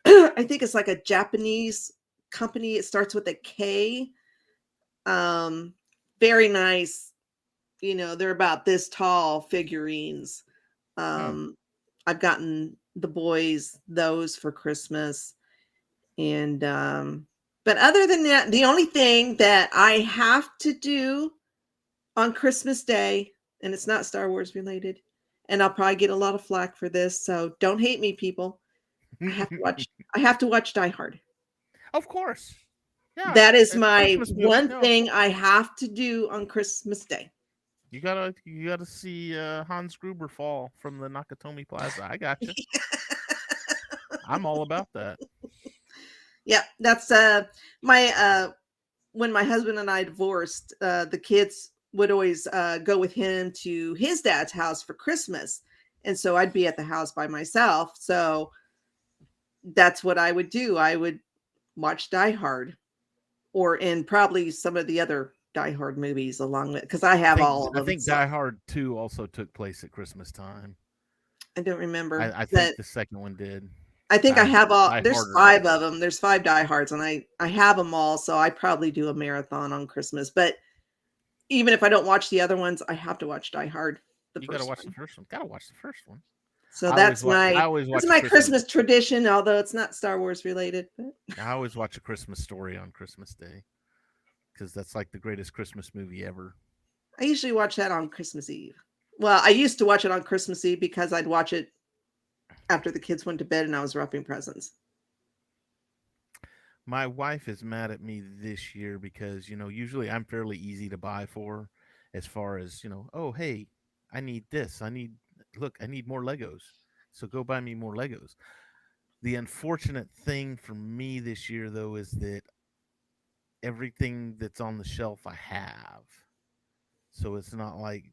I think it's like a Japanese company. It starts with a K. Very nice. They're about this tall figurines. I've gotten the boys those for Christmas. And but other than that, the only thing that I have to do on Christmas Day, and it's not Star Wars related, and I'll probably get a lot of flack for this, so don't hate me, people. I have to watch Die Hard. Of course. Yeah. That is my one thing I have to do on Christmas Day. You gotta see Hans Gruber fall from the Nakatomi Plaza. I got you. I'm all about that. Yeah, that's my when my husband and I divorced, the kids would always go with him to his dad's house for Christmas. And so I'd be at the house by myself. So that's what I would do. I would watch Die Hard, and probably some of the other Die Hard movies along with, because I have all of them. I think Die Hard 2 also took place at Christmas time. I don't remember. I think the second one did. I think I have all. There's 5 of them. There's 5 Die Hards, and I have them all. So I probably do a marathon on Christmas. But even if I don't watch the other ones, I have to watch Die Hard. You gotta watch the first one. Gotta watch the first one. So that's my Christmas tradition, although it's not Star Wars related. But I always watch A Christmas Story on Christmas Day because that's like the greatest Christmas movie ever. I usually watch that on Christmas Eve. Well, I used to watch it on Christmas Eve because I'd watch it after the kids went to bed and I was wrapping presents. My wife is mad at me this year because, usually I'm fairly easy to buy for, as far as, oh, hey, I need this. I need more Legos. So go buy me more Legos. The unfortunate thing for me this year, though, is that everything that's on the shelf I have. So it's not like,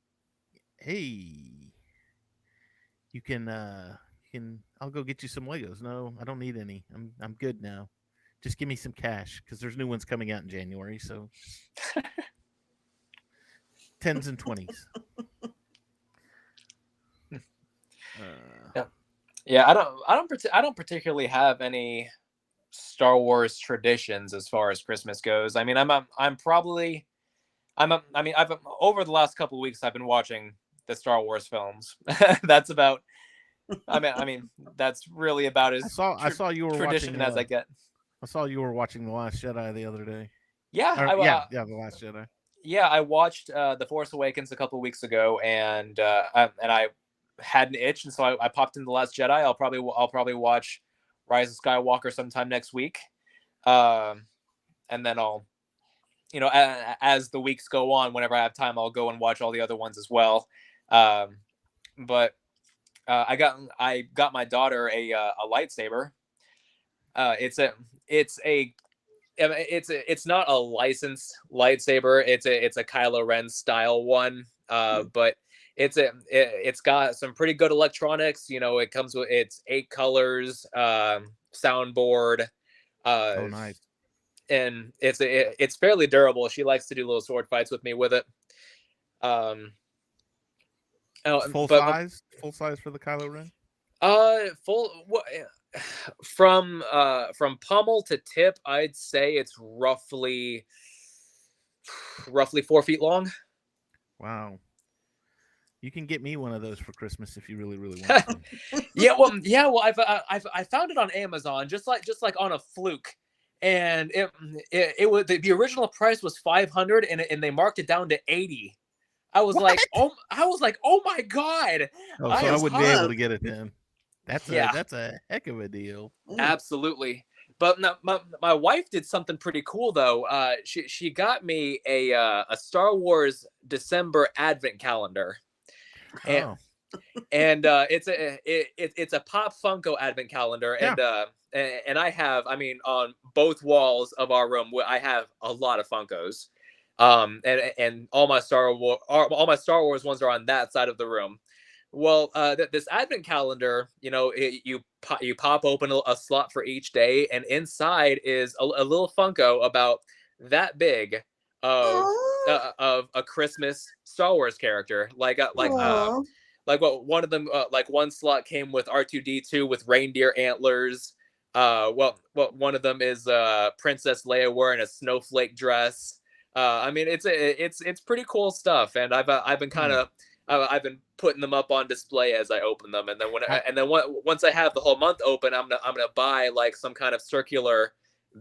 hey, you can I'll go get you some Legos. No, I don't need any. I'm good now. Just give me some cash because there's new ones coming out in January. So 10s and 20s. Yeah. I don't particularly have any Star Wars traditions as far as Christmas goes. I mean, I've over the last couple of weeks I've been watching the Star Wars films. That's about. I mean, that's really about as I saw you were tradition watching, as I get. I saw you were watching The Last Jedi the other day. Yeah, The Last Jedi. Yeah, I watched The Force Awakens a couple of weeks ago, and I had an itch, and so I popped in The Last Jedi. I'll probably watch Rise of Skywalker sometime next week, and then I'll, as the weeks go on, whenever I have time, I'll go and watch all the other ones as well. But I got my daughter a lightsaber. It's not a licensed lightsaber. It's a Kylo Ren style one. But it's got some pretty good electronics. It comes with 8 colors, soundboard. Oh, nice. And it's fairly durable. She likes to do little sword fights with me with it. Full size for the Kylo Ren. From pommel to tip, I'd say it's roughly 4 feet long. Wow. You can get me one of those for Christmas if you really, really want to. Well, I found it on Amazon, just like on a fluke, and it was the original price was $500, and they marked it down to $80. I was like, oh my god! Oh, so I wouldn't be able to get it then. That's a heck of a deal. Absolutely. But no, my wife did something pretty cool though. She got me a Star Wars December Advent calendar, and it's a Pop Funko Advent calendar, and I have, I mean, on both walls of our room, I have a lot of Funkos, and all my Star Wars ones are on that side of the room. Well, this Advent calendar, you pop open a slot for each day, and inside is a little Funko about that big of a Christmas Star Wars character, like what one of them, like one slot came with R2-D2 with reindeer antlers. One of them is Princess Leia wearing a snowflake dress. I mean, it's pretty cool stuff, and I've been kind of. I've been putting them up on display as I open them, and then once I have the whole month open, I'm gonna buy like some kind of circular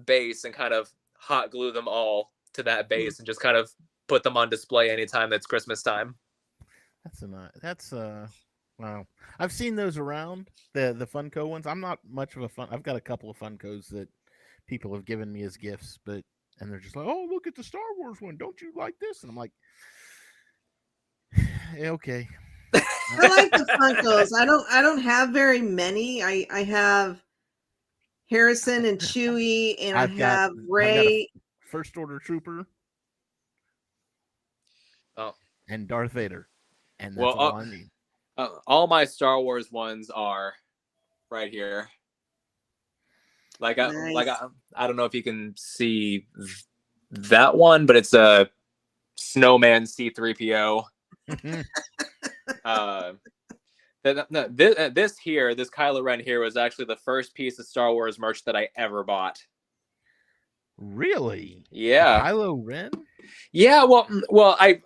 base and kind of hot glue them all to that base and just kind of put them on display anytime that's Christmas time. That's wow. I've seen those around, the Funko ones. I'm not much of a fun. I've got a couple of Funkos that people have given me as gifts, and they're just like, oh, look at the Star Wars one. Don't you like this? And I'm like, okay. I like the Funkos. I don't have very many. I have Harrison and Chewie, and I have Rey. First Order Trooper. Oh. And Darth Vader. And that's all I need. All my Star Wars ones are right here. Nice. I don't know if you can see that one, but it's a Snowman C-3PO. This Kylo Ren here was actually the first piece of Star Wars merch that I ever bought. Really? Yeah. Kylo Ren? Yeah, well, I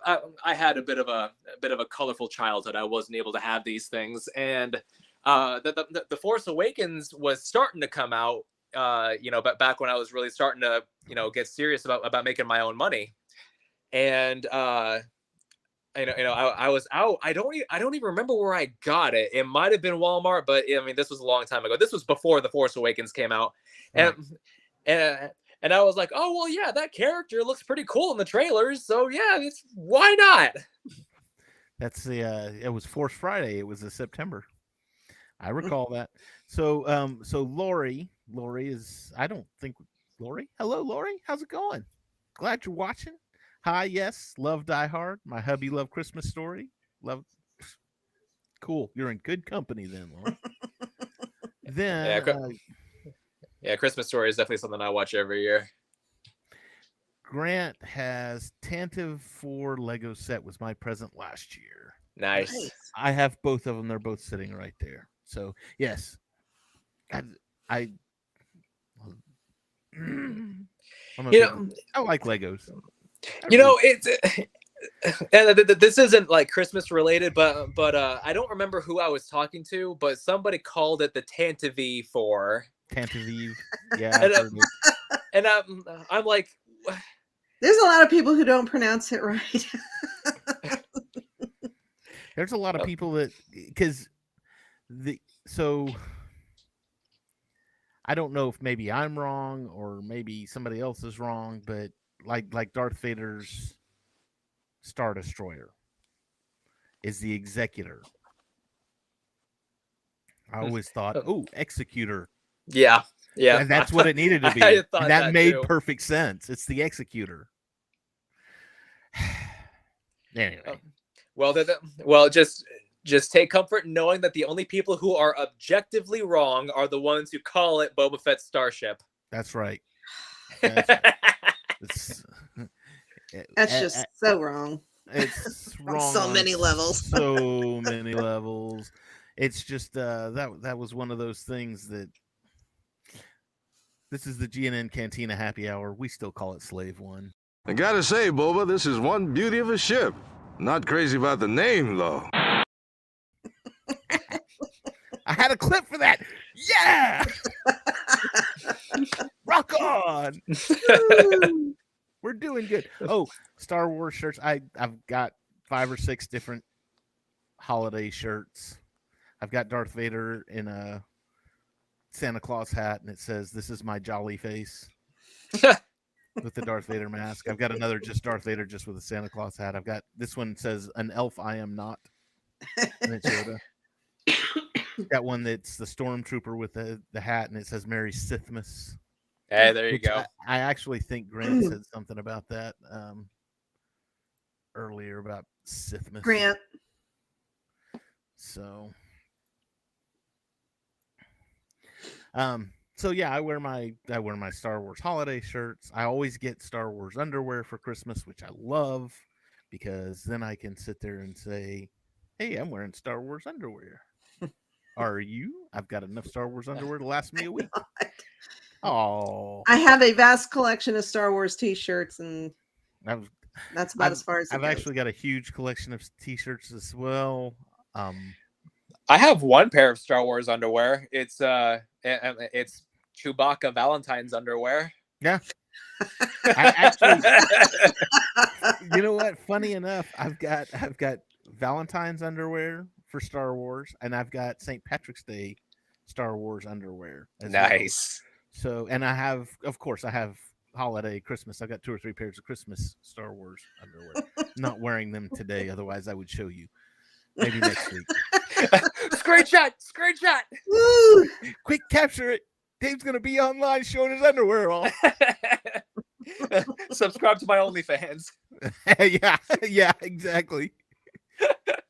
had a bit of a colorful childhood. I wasn't able to have these things, and the Force Awakens was starting to come out, but back when I was really starting to, get serious about making my own money, and I was out. I don't even remember where I got it. It might have been Walmart, but I mean, this was a long time ago. This was before The Force Awakens came out, and I was like, oh well, yeah, that character looks pretty cool in the trailers, so yeah, why not? That's it was Force Friday. It was in September. I recall that. So Lori is. I don't think Lori. Hello, Lori. How's it going? Glad you're watching. Hi, yes, love Die Hard. My hubby loved Christmas Story. Love. Cool. You're in good company then, Lauren. Then, Christmas Story is definitely something I watch every year. Grant has Tantive 4 Lego set was my present last year. Nice. I have both of them. They're both sitting right there. So yes, I like Legos. This isn't like Christmas related, but I don't remember who I was talking to, but somebody called it the Tantive 4. Tantive, yeah. and I'm like, there's a lot of people who don't pronounce it right. There's a lot of people that so I don't know if maybe I'm wrong or maybe somebody else is wrong, but like Darth Vader's Star Destroyer is the Executor. I always thought, Executor. Yeah. And that's what it needed to be. And that made perfect sense. It's the Executor. Anyway. Well, just take comfort in knowing that the only people who are objectively wrong are the ones who call it Boba Fett's starship. That's right. That's just so wrong. It's wrong on so many levels. So many levels. It's just that was one of those things that this is the GNN Cantina Happy Hour. We still call it Slave One. I gotta say, Boba, this is one beauty of a ship. Not crazy about the name, though. had a clip for that. Yeah. Rock on. We're doing good. Oh, Star Wars shirts. I've got 5 or 6 different holiday shirts. I've got Darth Vader in a Santa Claus hat, and it says, "This is my jolly face," with the Darth Vader mask. I've got another just Darth Vader just with a Santa Claus hat. I've got this one says, "An elf I am not," and it's Yoda. Got one that's the Stormtrooper with the hat, and it says "Merry Sithmas." Hey, there you go. I actually think Grant said something about that earlier about Sithmas. Grant. So yeah, I wear my Star Wars holiday shirts. I always get Star Wars underwear for Christmas, which I love, because then I can sit there and say, "Hey, I'm wearing Star Wars underwear." Are you? I've got enough Star Wars underwear to last me a week. Oh, I have a vast collection of Star Wars T-shirts, and that's about as far as it I've goes. actually got a huge collection of T-shirts as well. I have one pair of Star Wars underwear. It's Chewbacca Valentine's underwear. Yeah. I actually, you know what? Funny enough, I've got Valentine's underwear for Star Wars, and I've got St. Patrick's Day Star Wars underwear as Nice. well. So, and I have holiday Christmas. I've got 2 or 3 pairs of Christmas Star Wars underwear. Not wearing them today, otherwise I would show you. Maybe next week. Screenshot. Woo! Quick, capture it. Dave's gonna be online showing his underwear off. Subscribe to my OnlyFans. yeah, exactly.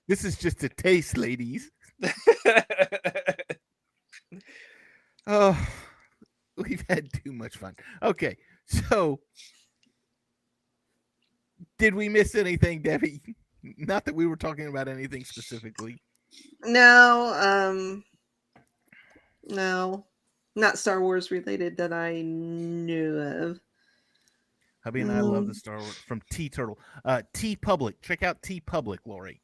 This is just a taste, ladies. Oh, we've had too much fun. Okay, so did we miss anything, Debbie? Not that we were talking about anything specifically. No, not Star Wars related that I knew of. Hubby and I love the Star Wars from T Turtle. T Public. Check out T Public, Lori.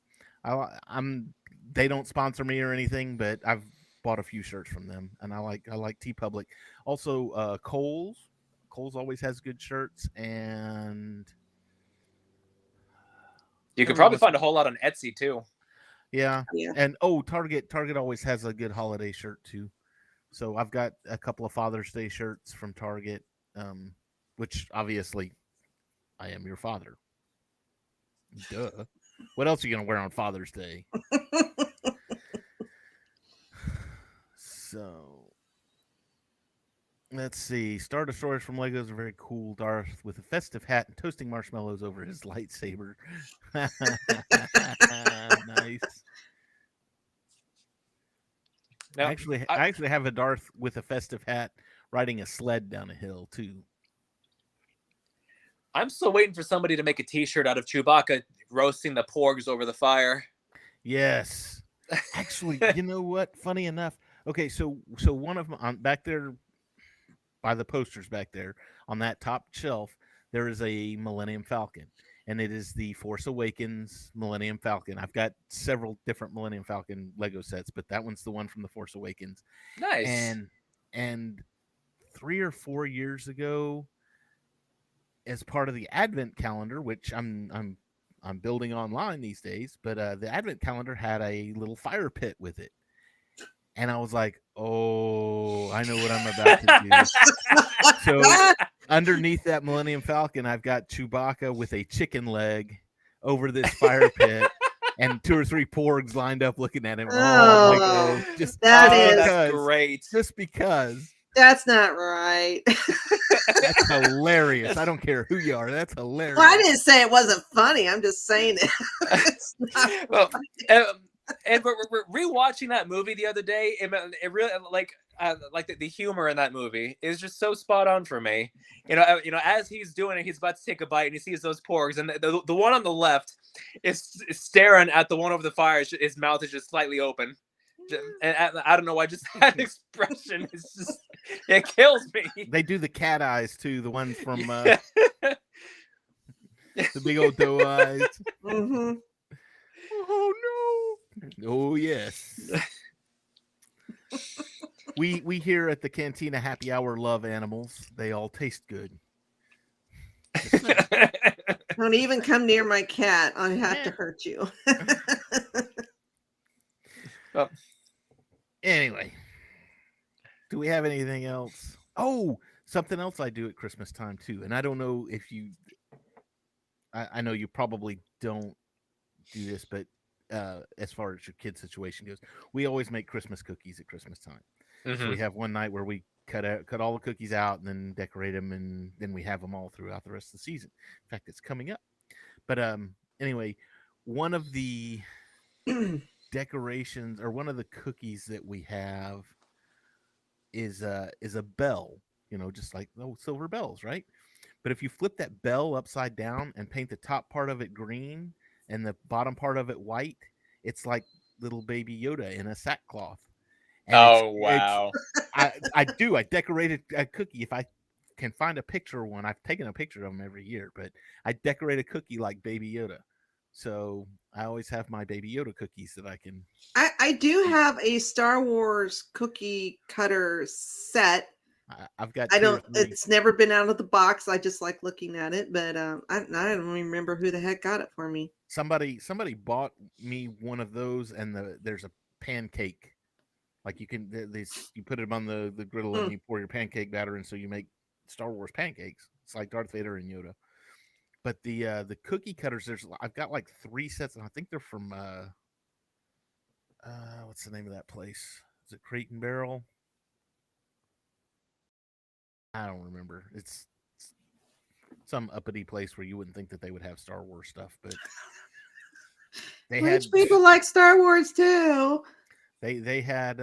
They don't sponsor me or anything, but I've bought a few shirts from them, and I like T Public. Also, Kohl's. Kohl's always has good shirts, and you could probably find a whole lot on Etsy too. Yeah. And Target always has a good holiday shirt too. So I've got a couple of Father's Day shirts from Target, which obviously I am your father. Duh. What else are you gonna wear on Father's Day? So let's see. Star Destroyers from Legos are very cool. Darth with a festive hat and toasting marshmallows over his lightsaber. Nice. Now, I actually have a Darth with a festive hat riding a sled down a hill too. I'm still waiting for somebody to make a T-shirt out of Chewbacca roasting the porgs over the fire. Yes. Actually, you know what? Funny enough. Okay, so one of them back there by the posters back there on that top shelf, there is a Millennium Falcon, and it is the Force Awakens Millennium Falcon. I've got several different Millennium Falcon Lego sets, but that one's the one from the Force Awakens. Nice. And 3 or 4 years ago, as part of the Advent calendar, which I'm building online these days, but the Advent calendar had a little fire pit with it. And I was like, oh, I know what I'm about to do. So underneath that Millennium Falcon, I've got Chewbacca with a chicken leg over this fire pit and 2 or 3 porgs lined up looking at him. Oh my God. That's great. Just because. That's not right. That's hilarious. I don't care who you are. That's hilarious. Well, I didn't say it wasn't funny. I'm just saying it. It's not and we're rewatching that movie the other day. It really like the humor in that movie is just so spot on for me. You know, as he's doing it, he's about to take a bite and he sees those porgs, and the one on the left is staring at the one over the fire. His mouth is just slightly open. And I don't know why, just that expression is just, it kills me. They do the cat eyes too, the ones from the big old doe eyes. Mm-hmm. Oh no! Oh yes. We here at the Cantina Happy Hour love animals. They all taste good. Just saying. Don't even come near my cat. I have Yeah. to hurt you. Oh, Anyway, do we have anything else? Oh, something else I do at Christmas time too. And I don't know if you, I know you probably don't do this, but as far as your kid situation goes, we always make Christmas cookies at Christmas time. So we have one night where we cut all the cookies out and then decorate them, and then we have them all throughout the rest of the season. In fact, it's coming up. But anyway, one of the decorations or one of the cookies that we have is a bell, just like silver bells, right? But if you flip that bell upside down and paint the top part of it green and the bottom part of it white, it's like little baby Yoda in a sackcloth. And oh wow. I decorated a cookie. If I can find a picture of one, I've taken a picture of them every year, but I decorate a cookie like Baby Yoda. So I always have my Baby Yoda cookies that I can. I do have a Star Wars cookie cutter set. I've got. I don't. It's never been out of the box. I just like looking at it, but I don't even remember who the heck got it for me. Somebody bought me one of those, and there's a pancake. Like you put it on the griddle and you pour your pancake batter in, so you make Star Wars pancakes. It's like Darth Vader and Yoda. But the cookie cutters, I've got like 3 sets, and I think they're from what's the name of that place? Is it Crate and Barrel? I don't remember. It's some uppity place where you wouldn't think that they would have Star Wars stuff, but Rich people like Star Wars too. They had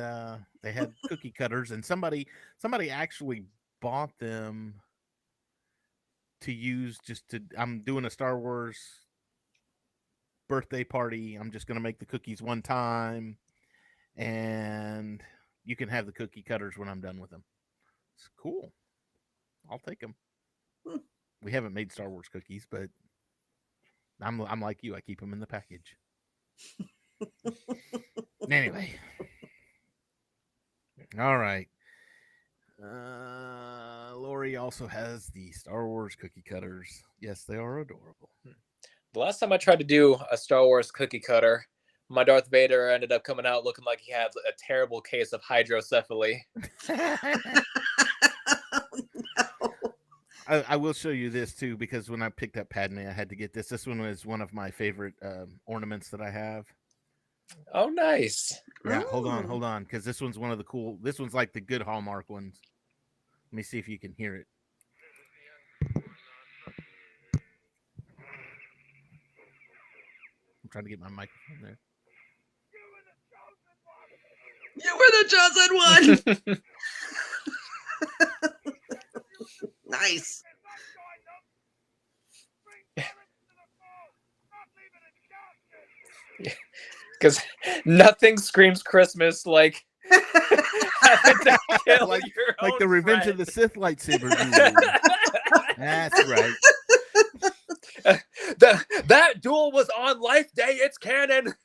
cookie cutters, and somebody actually bought them to use I'm doing a Star Wars birthday party. I'm just going to make the cookies one time, and you can have the cookie cutters when I'm done with them. It's cool. I'll take them. We haven't made Star Wars cookies, but I'm like you. I keep them in the package. Anyway. All right. Lori also has the Star Wars cookie cutters. Yes, they are adorable. The last time I tried to do a Star Wars cookie cutter, my Darth Vader ended up coming out looking like he had a terrible case of hydrocephaly. No. I will show you this too, because when I picked up Padme, I had to get this. This one was one of my favorite ornaments that I have. Oh, nice. Yeah, hold on, because this one's one of the cool. This one's like the good Hallmark ones. Let me see if you can hear it. I'm trying to get my microphone there. You were the chosen one. Nice. Because nothing screams Christmas like having to kill like your the own Revenge friend. of the Sith lightsaber. That's right. That duel was on Life Day. It's canon.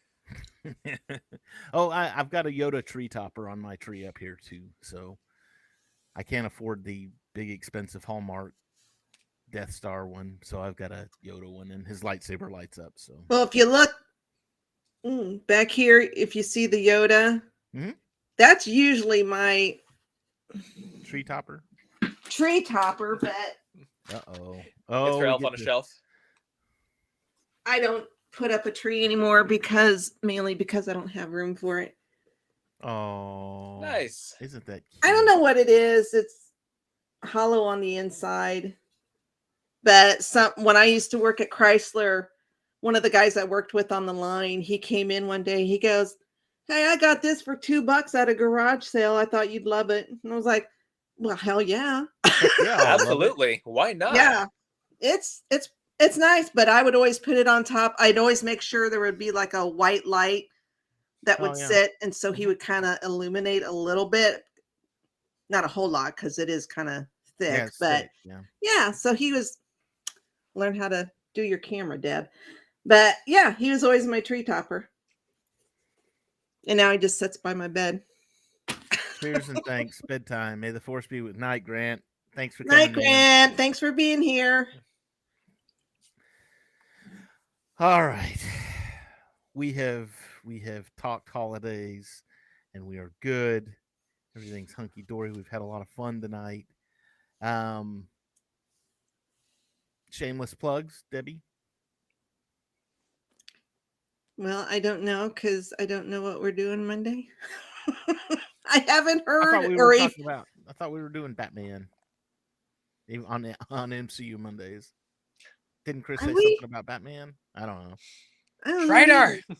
Oh, I've got a Yoda tree topper on my tree up here too, so I can't afford the big expensive Hallmark Death Star one, so I've got a Yoda one, and his lightsaber lights up. So, well, if you look back here, if you see the Yoda, that's usually my tree topper. But It's for Elf on a Shelf. I don't put up a tree anymore mainly because I don't have room for it. Oh, nice. Isn't that cute? I don't know what it is. It's hollow on the inside. But when I used to work at Chrysler, one of the guys I worked with on the line, he came in one day. He goes, "Hey, I got this for $2 at a garage sale. I thought you'd love it." And I was like, "Well, hell yeah." Yeah, absolutely. Why not? Yeah. It's nice, but I would always put it on top. I'd always make sure there would be like a white light that would sit, and so he would kind of illuminate a little bit, not a whole lot because it is kind of thick, but yeah. So he was learn how to do your camera, Deb. But yeah, he was always my tree topper, and now he just sits by my bed. Cheers and thanks. Bedtime. May the force be with night, Grant. Thanks for Night, coming in. Grant. Thanks for being here. All right. We have talked holidays and we are good. Everything's hunky dory. We've had a lot of fun tonight. Shameless plugs, Debbie. Well, I don't know because I don't know what we're doing Monday. I haven't I heard. thought we were talking about. I thought we were doing Batman. Even on MCU Mondays. Didn't Chris say something about Batman? I don't know. I don't Trainer. know.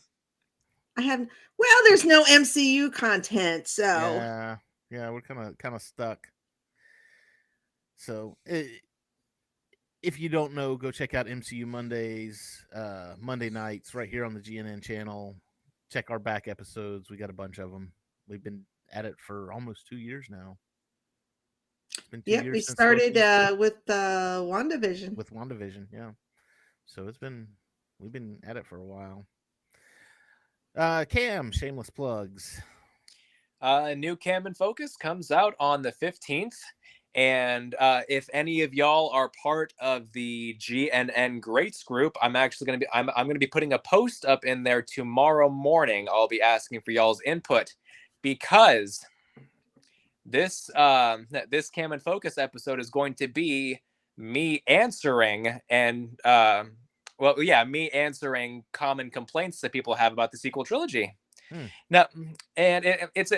I haven't. Well, there's no MCU content, so Yeah, we're kind of stuck. So, if you don't know, go check out MCU Mondays, Monday nights, right here on the GNN channel. Check our back episodes. We got a bunch of them. We've been at it for almost 2 years now. It's been 2 years. We since started Loki. with WandaVision. With WandaVision, yeah. So we've been at it for a while. Cam, shameless plugs. New Cam in Focus comes out on the 15th. And if any of y'all are part of the GNN Greats group, I'm actually going to be I'm going to be putting a post up in there tomorrow morning. I'll be asking for y'all's input because this Cam in Focus episode is going to be me answering and me answering common complaints that people have about the sequel trilogy. Now, and it's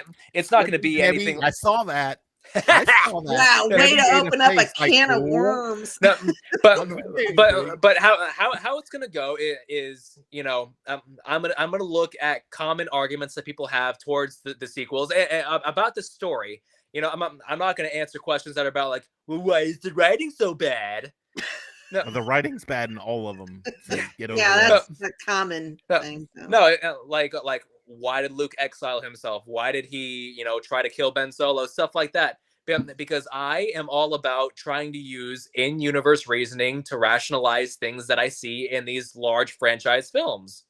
not going to be Debbie, anything. I saw that. Wow, way to open up a can of worms. No, but how it's gonna go is I'm gonna look at common arguments that people have towards the sequels and about the story. I'm not gonna answer questions that are about like, well, why is the writing so bad? No, the writing's bad in all of them. So get over that's a common thing. So. No, like why did Luke exile himself? Why did he, try to kill Ben Solo? Stuff like that. Because I am all about trying to use in-universe reasoning to rationalize things that I see in these large franchise films.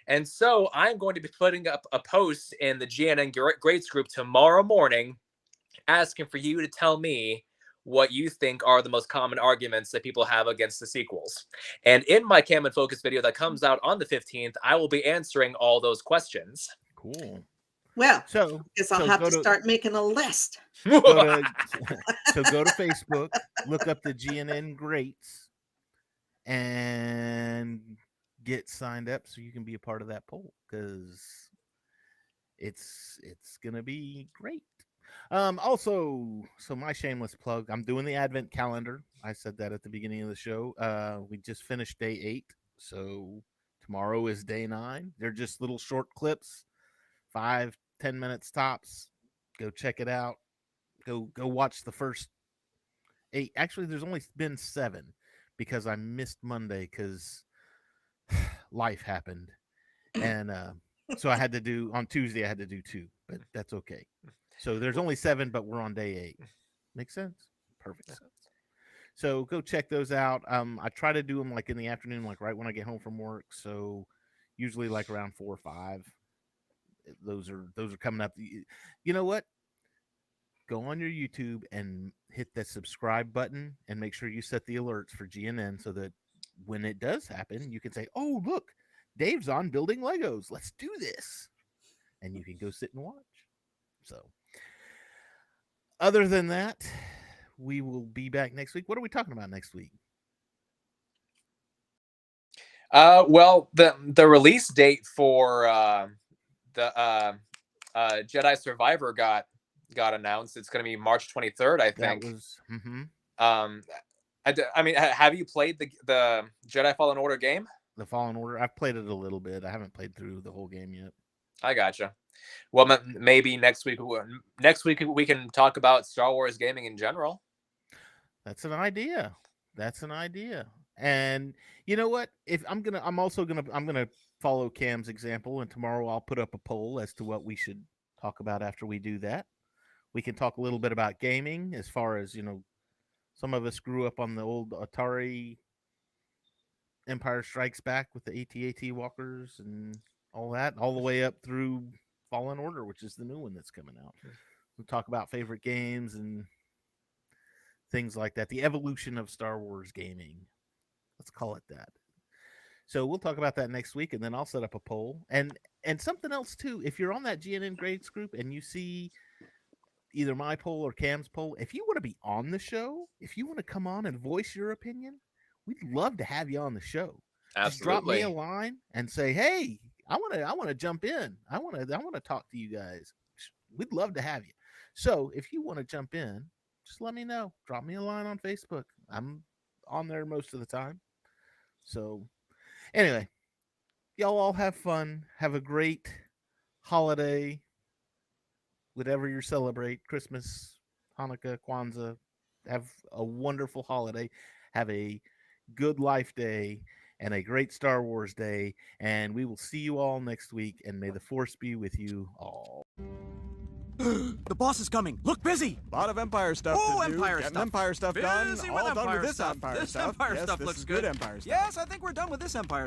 And so I'm going to be putting up a post in the GNN Greats group tomorrow morning asking for you to tell me what you think are the most common arguments that people have against the sequels. And in my Cam and Focus video that comes out on the 15th, I will be answering all those questions. Cool. Well, so I guess I'll have to start making a list. Go to Facebook, look up the GNN Greats, and get signed up so you can be a part of that poll because it's gonna be great. Also, so my shameless plug, I'm doing the Advent calendar. I said that at the beginning of the show. We just finished day 8, so tomorrow is day 9. They're just little short clips, 5-10 minutes tops. Go check it out. Go watch the first 8. Actually, there's only been 7 because I missed Monday because life happened, and so I had to do on Tuesday. I had to do 2, but that's okay. So there's only 7, but we're on day 8. Makes sense? Perfect sense. So go check those out. I try to do them like in the afternoon, like right when I get home from work. So usually like around 4 or 5. Those are coming up. You know what? Go on your YouTube and hit the subscribe button and make sure you set the alerts for GNN so that when it does happen, you can say, "Oh, look, Dave's on building Legos. Let's do this." And you can go sit and watch. So other than that, we will be back next week. What are we talking about next week? Well, the release date for the Jedi Survivor got announced. It's going to be March 23rd, I think. That was. I mean, have you played the Jedi Fallen Order game? The Fallen Order. I've played it a little bit. I haven't played through the whole game yet. I gotcha. Well, maybe next week we can talk about Star Wars gaming in general. That's an idea. And you know what? I'm gonna follow Cam's example, and tomorrow I'll put up a poll as to what we should talk about after we do that. We can talk a little bit about gaming, as far as some of us grew up on the old Atari Empire Strikes Back with the AT-AT walkers and all that, all the way up through Fallen Order, which is the new one that's coming out. We'll talk about favorite games and things like that. The evolution of Star Wars gaming. Let's call it that. So we'll talk about that next week, and then I'll set up a poll. And something else too, if you're on that GNN grades group and you see either my poll or Cam's poll, if you want to be on the show, if you want to come on and voice your opinion, we'd love to have you on the show. Absolutely. Just drop me a line and say, "Hey, I want to jump in. I want to talk to you guys." We'd love to have you. So if you want to jump in, just let me know. Drop me a line on Facebook. I'm on there most of the time. So anyway, y'all all have fun. Have a great holiday, whatever you celebrate, Christmas, Hanukkah, Kwanzaa. Have a wonderful holiday. Have a good life day and a great Star Wars day. And we will see you all next week. And may the Force be with you all. The boss is coming. Look busy. A lot of Empire stuff Oh, to do. Empire Getting stuff. Empire stuff done. Busy All with done Empire with this stuff. Empire This stuff. Empire Yes, stuff this looks is good. Empire stuff. Yes, I think we're done with this Empire